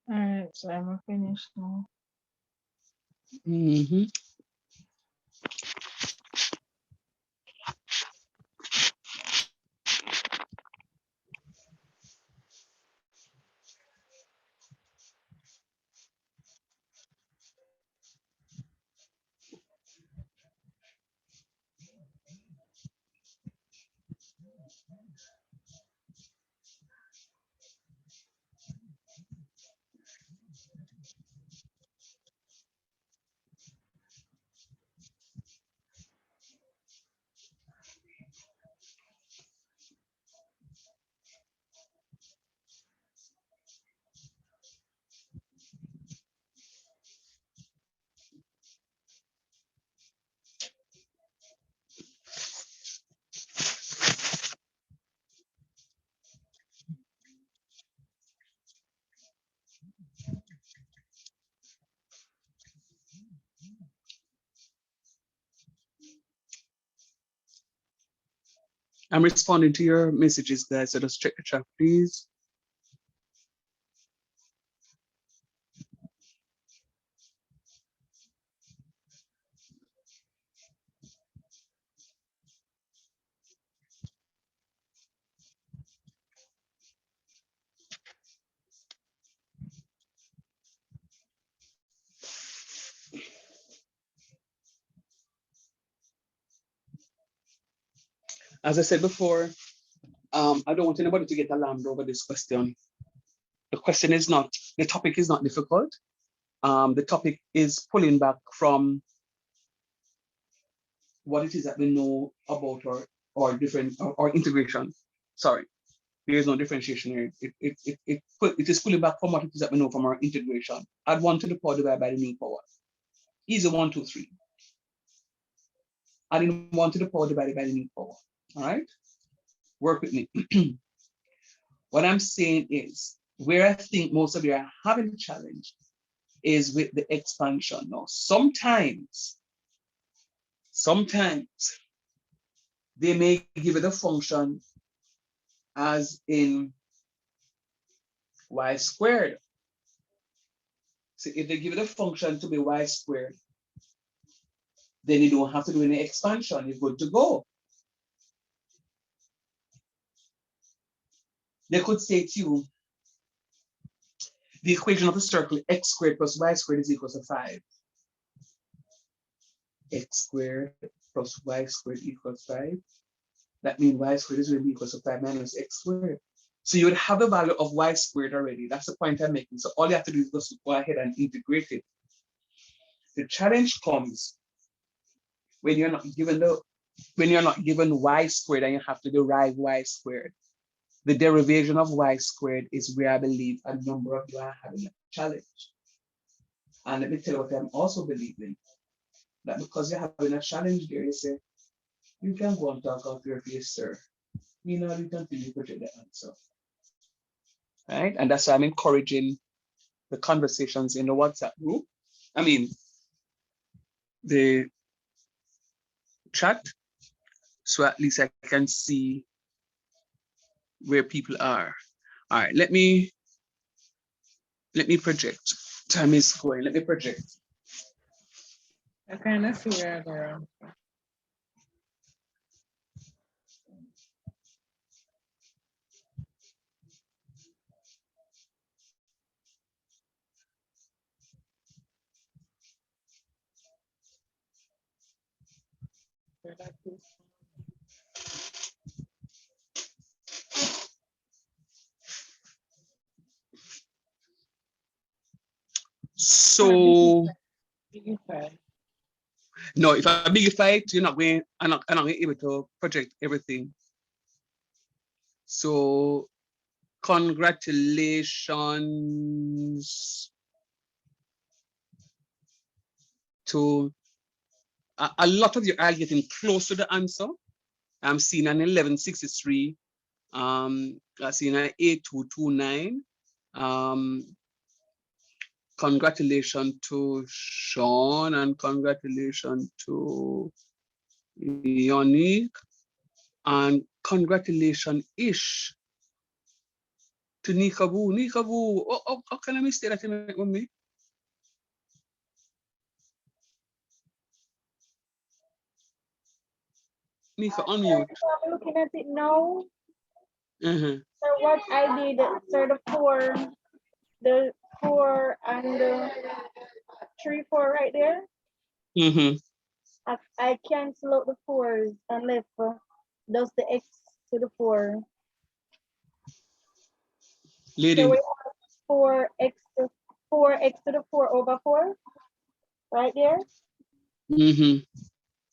All right, so I'm finished now. Mm-hmm. I'm responding to your messages, guys. So just check the chat, please. As I said before, I don't want anybody to get alarmed over this question. The question is not, the topic is not difficult. The topic is pulling back from what it is that we know about our integration. Sorry, there is no differentiation here. It is pulling back from what it is that we know from our integration. Add 1 to the power divided by the mean power. Easy 1, 2, 3. Adding 1 to the power divided by the mean power. All right, work with me. What I'm saying is, where I think most of you are having a challenge is with the expansion. Now, sometimes they may give you the function as in y squared. So if they give you the function to be y squared, then you don't have to do any expansion. You're good to go. They could say to you, the equation of a circle x squared plus y squared is equal to 5. X squared plus y squared equals 5. That means y squared is going to be equal to 5 minus x squared. So you would have the value of y squared already. That's the point I'm making. So all you have to do is just go ahead and integrate it. The challenge comes when you're not given y squared and you have to derive y squared. The derivation of y squared is where I believe a number of you are having a challenge. And let me tell you what I'm also believing. That because you're having a challenge there, you say, you can go and talk out your face, sir. You know, you can really project the answer. Right? And that's why I'm encouraging the conversations in the WhatsApp group. I mean, the chat, so at least I can see where people are. All right, let me project. Time is going. Let me project. I kind of see where I go wrong. So Bigify. no, if I bigify it, I'm not able to project everything. So congratulations to a lot of you are getting close to the answer. I'm seeing an 1163. I'm seeing an 8229. Congratulations to Sean and congratulations to Yonique and congratulations Ish To Nikabu. Nikabu. Oh, how can I mistake that you make with me? Nika, unmute. I'm looking at it now. Mm-hmm. So what I did, so the four and the 3, 4 right there. Mm-hmm. I cancel out the 4s and left just the x to the 4. Lady. So we have 4x to the 4 over 4 right there. Mm-hmm.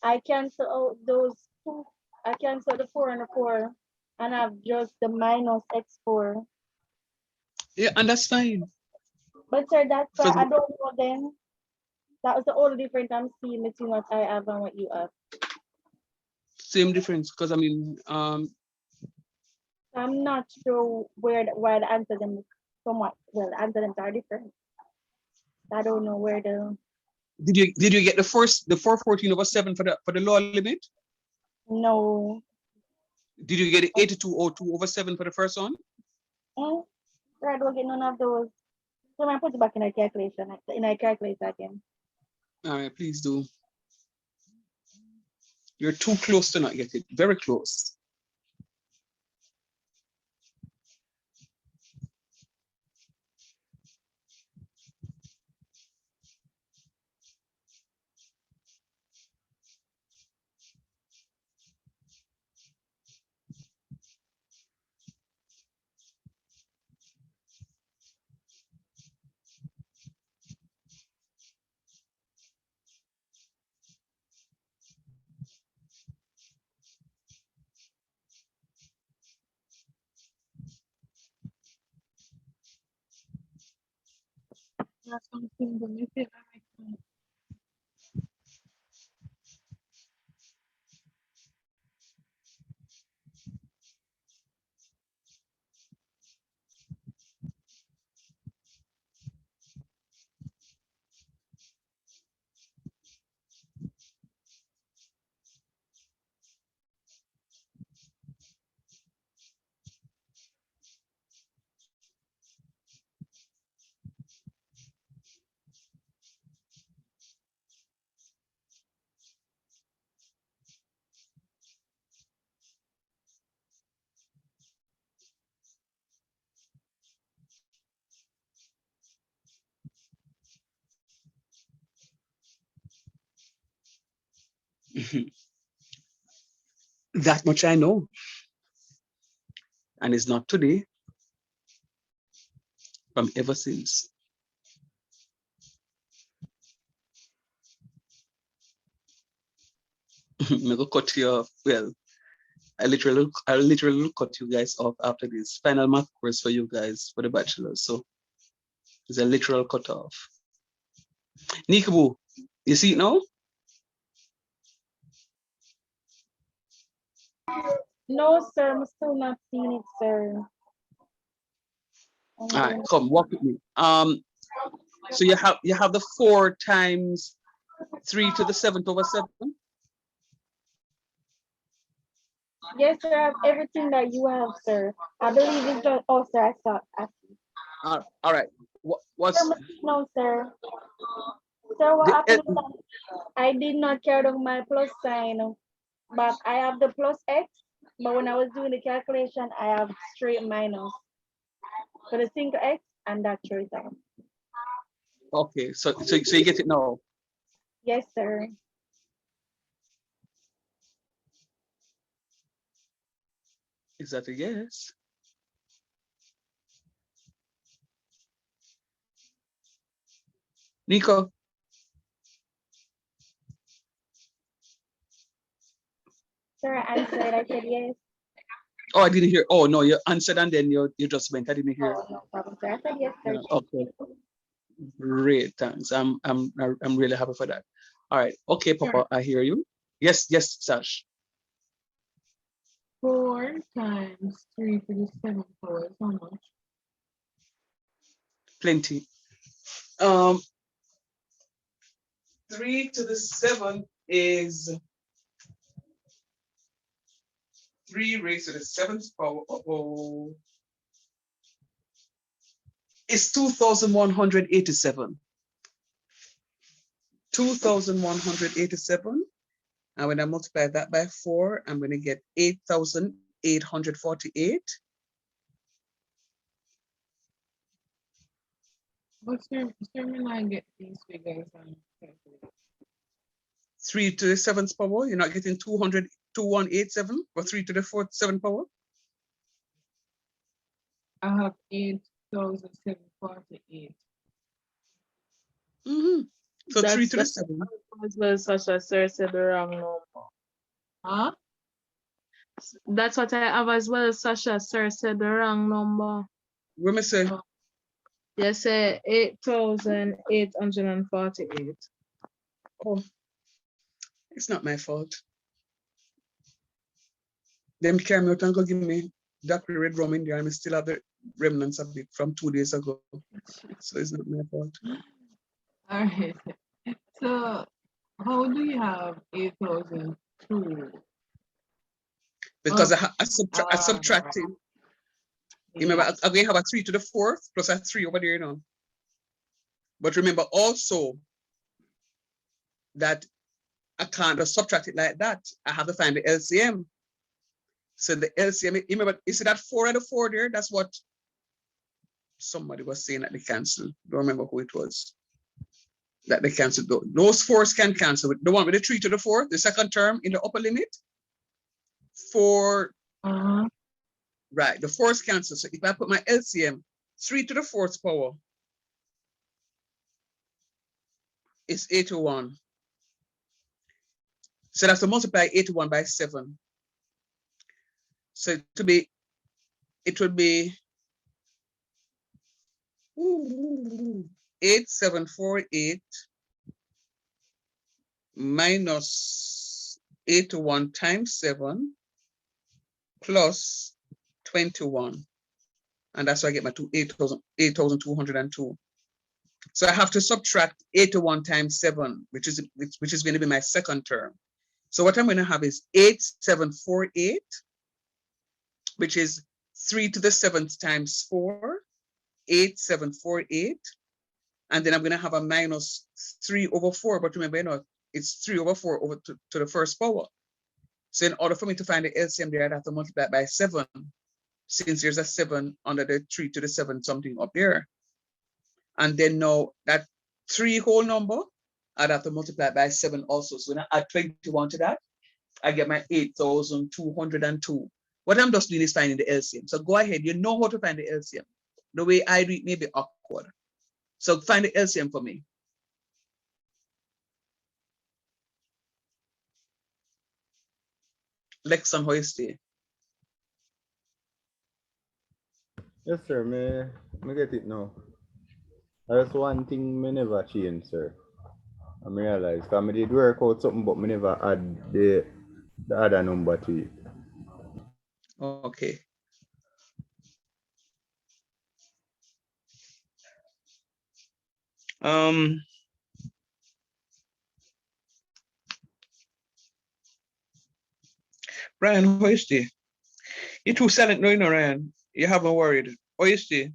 I cancel out those 2. I cancel the 4 and the 4 and have just the minus x4. Yeah, and that's fine. But sir, that's For I don't know then. That was the only difference I'm seeing between what I have and what you have. same difference, because I mean, I'm not sure why the answer them somewhat well the answer them are different. I don't know where the did you get the 414 over 7 for the lower limit? no. Did you get 8202 over 7 for the first one? I don't get none of those. So I put it back in a calculation. In a calculator again. All right, please do. You're too close to not get it. Very close. That's something to make it make sense. That much I know. And it's not today. From ever since. I'm gonna cut you off. Well, I literally cut you guys off after this final math course for you guys for the bachelor. So it's a literal cut off. Nikabu, you see it now? No, sir, I'm still not seeing it, sir. All right, come walk with me. So you have the 4 times 3 to the 7th over 7. Yes, sir, I have everything that you have, sir. I believe it's just sir, I saw All right. What's no, sir. Sir, what happened is that I did not carry out my plus sign, but I have the plus x, but when I was doing the calculation, I have straight minus for the single x and that straight down. okay? So you get it now. Yes, sir. Is that a yes? Nico. Sir, I answered. I said yes. Oh, I didn't hear. Oh no, you answered and then you just went. I didn't hear. Oh, no problem, sir. I said yes, sir. Okay. Great, thanks. I'm really happy for that. All right. Okay, Papa, I hear you. Yes, Sash. 4 times 3 to the 7th power is how much? Plenty. 3 to the 7th is 3 raised to the 7th power. It's 2,187. 2,187. And when I multiply that by 4, I'm going to get 8,848. What's your when I get these figures on calculator? 3 to the 7th power, you're not getting 2187 or 3 to the 4th 7th power? I have 8,748. So 3 to the That's 7. as well, Sasha, sir said the wrong number. Huh? That's what I have as well, Sasha, sir said the wrong number. What am I say? You say 8,848. Oh, it's not my fault. Them carry me out and go give me Dr. Red Rum in there, and I still have the remnants of it from 2 days ago. So it's not my fault. All right. So how do you have 8,002? Because I subtracted. Yeah. Remember, I'm going to have a 3 to the 4th plus a 3 over there, you know. But remember also that I can't just subtract it like that. I have to find the LCM. So the LCM, remember, you see that 4 and the 4 there? That's what somebody was saying that they canceled. Don't remember who it was. That they canceled. Those 4s can cancel. The one with the 3 to the 4th, the second term in the upper limit, 4. Right, the 4's cancel. So if I put my LCM, 3 to the 4th power is 81. So that's to multiply 81 by 7. So it would be 8748 minus 81 times 7 plus 21. And that's why I get my 8,202. So I have to subtract 81 times 7, which is going to be my second term. So what I'm going to have is 8748, which is 3 to the 7th times 4, 8748. And then I'm going to have a minus 3 over 4. But remember, you know, it's 3 over 4 over to the first power. So in order for me to find the LCM there, I'd have to multiply it by 7, since there's a 7 under the 3 to the 7 something up there. And then now that 3 whole number, I'd have to multiply it by 7 also. So when I add 21 to that, I get my 8,202. What I'm just doing is finding the LCM. So go ahead, you know how to find the LCM. The way I do it may be awkward. So find the LCM for me. Lexon, how you stay? Yes, sir. Me get it now. That's one thing me never change, sir. I realize because I did work out something, but me never add the other number to it. Okay. Ryan, how you stay? You're too silent, no, you know, Ryan. You haven't worried. How you stay?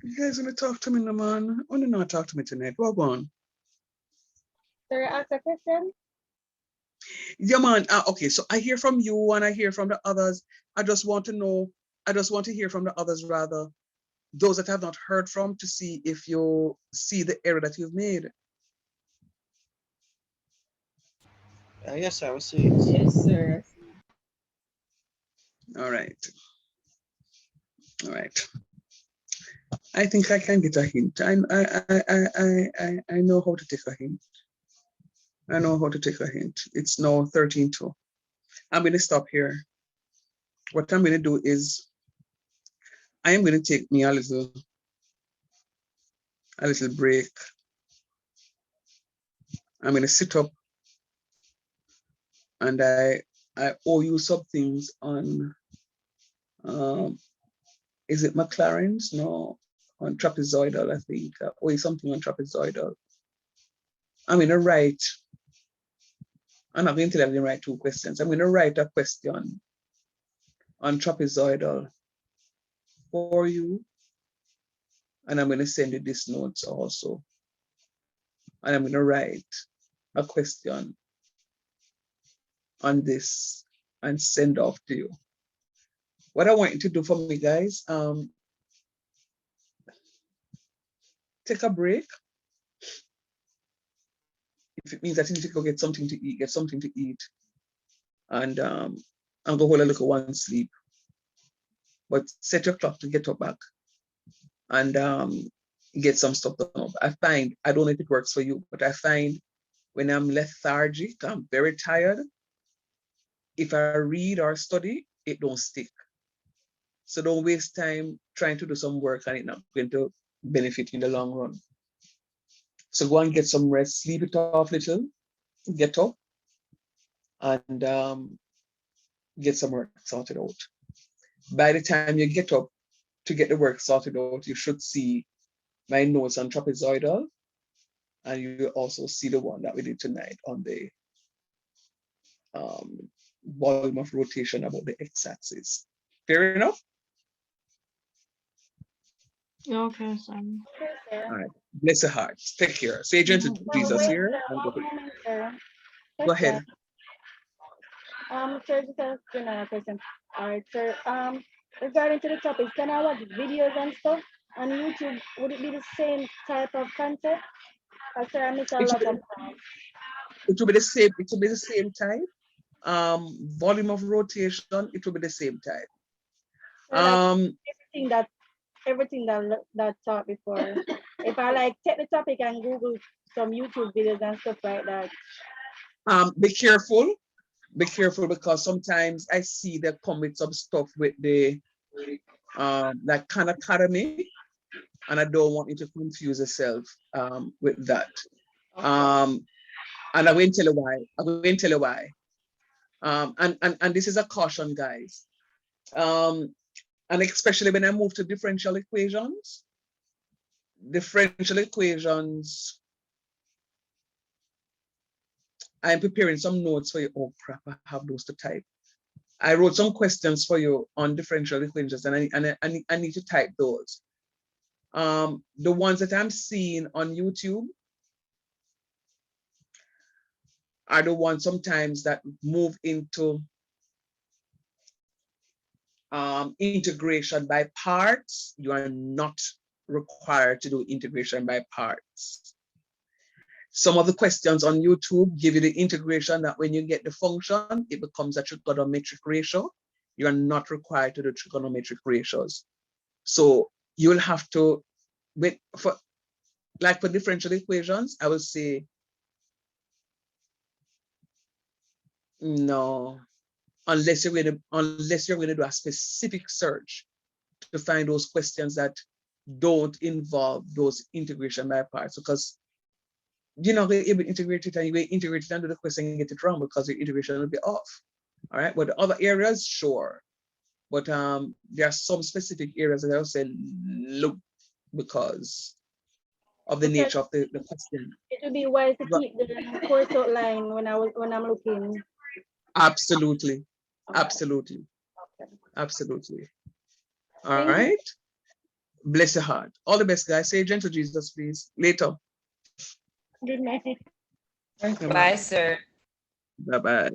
You guys gonna talk to me, no man? Only not talk to me tonight. What on? Sorry, ask a question. Yeah, man. Okay, so I hear from you and I hear from the others. I just want to know. I just want to hear from the others, rather, those that I have not heard from, to see if you see the error that you've made. Yes, I will see it. Yes, sir. All right. All right. I think I can get a hint. I know how to take a hint. I know how to take a hint. It's now 13:02. I'm going to stop here. What I'm going to do is I am going to take me a little break. I'm going to sit up, and I owe you some things on is it McLaren's? No, on trapezoidal, I think. I owe you something on trapezoidal. I'm going to write, I'm not going to tell you to write 2 questions. I'm going to write a question on trapezoidal for you, and I'm going to send you these notes also. And I'm going to write a question on this and send off to you. What I want you to do for me, guys, take a break. If it means that you need to go get something to eat, get something to eat. And go hold a little one sleep. But set your clock to get up back and get some stuff done up. I find, I don't know if it works for you, but I find when I'm lethargic, I'm very tired. If I read or study, it don't stick. So don't waste time trying to do some work and it's not going to benefit in the long run. So go and get some rest, sleep it off a little, get up, and get some work sorted out. By the time you get up to get the work sorted out, you should see my notes on trapezoidal, and you also see the one that we did tonight on the volume of rotation about the x-axis. Fair enough? Okay, sir. All right. Bless your heart. Take care. Say gentle to Jesus Wait, here. sir, And one moment, sir. go ahead. Sir, just a general question. All right, sir. Regarding to the topics, can I watch videos and stuff on YouTube? Would it be the same type of content? Sir, I miss a lot of times. It will be the same. It will be the same type. Volume of rotation. It will be the same type. Everything that taught before. If I like take the topic and Google some YouTube videos and stuff like that. Be careful. Be careful, because sometimes I see they come with some stuff with the like Khan Academy, and I don't want you to confuse yourself with that. And I'm going to tell you why. I'm going to tell you why. And this is a caution, guys. And especially when I move to differential equations, I'm preparing some notes for you. Oh crap, I have those to type. I wrote some questions for you on differential equations, and I need to type those. The ones that I'm seeing on YouTube are the ones sometimes that move into integration by parts. You are not required to do integration by parts. Some of the questions on YouTube give you the integration that when you get the function, it becomes a trigonometric ratio. You are not required to do trigonometric ratios. So you'll have to, for differential equations, I will say, no, unless you're going to do a specific search to find those questions that don't involve those integration by parts, because you're not going to be able to integrate it, and you will integrate it under the question and get it wrong because your integration will be off. All right, but the other areas, sure. But there are some specific areas that I'll say look, because of the nature of the question. It would be wise to keep the course outline when I'm looking. Absolutely. Absolutely. Absolutely. All right. Bless your heart. All the best, guys. Say gentle Jesus, please. Later. Good night. Bye, sir. Bye-bye.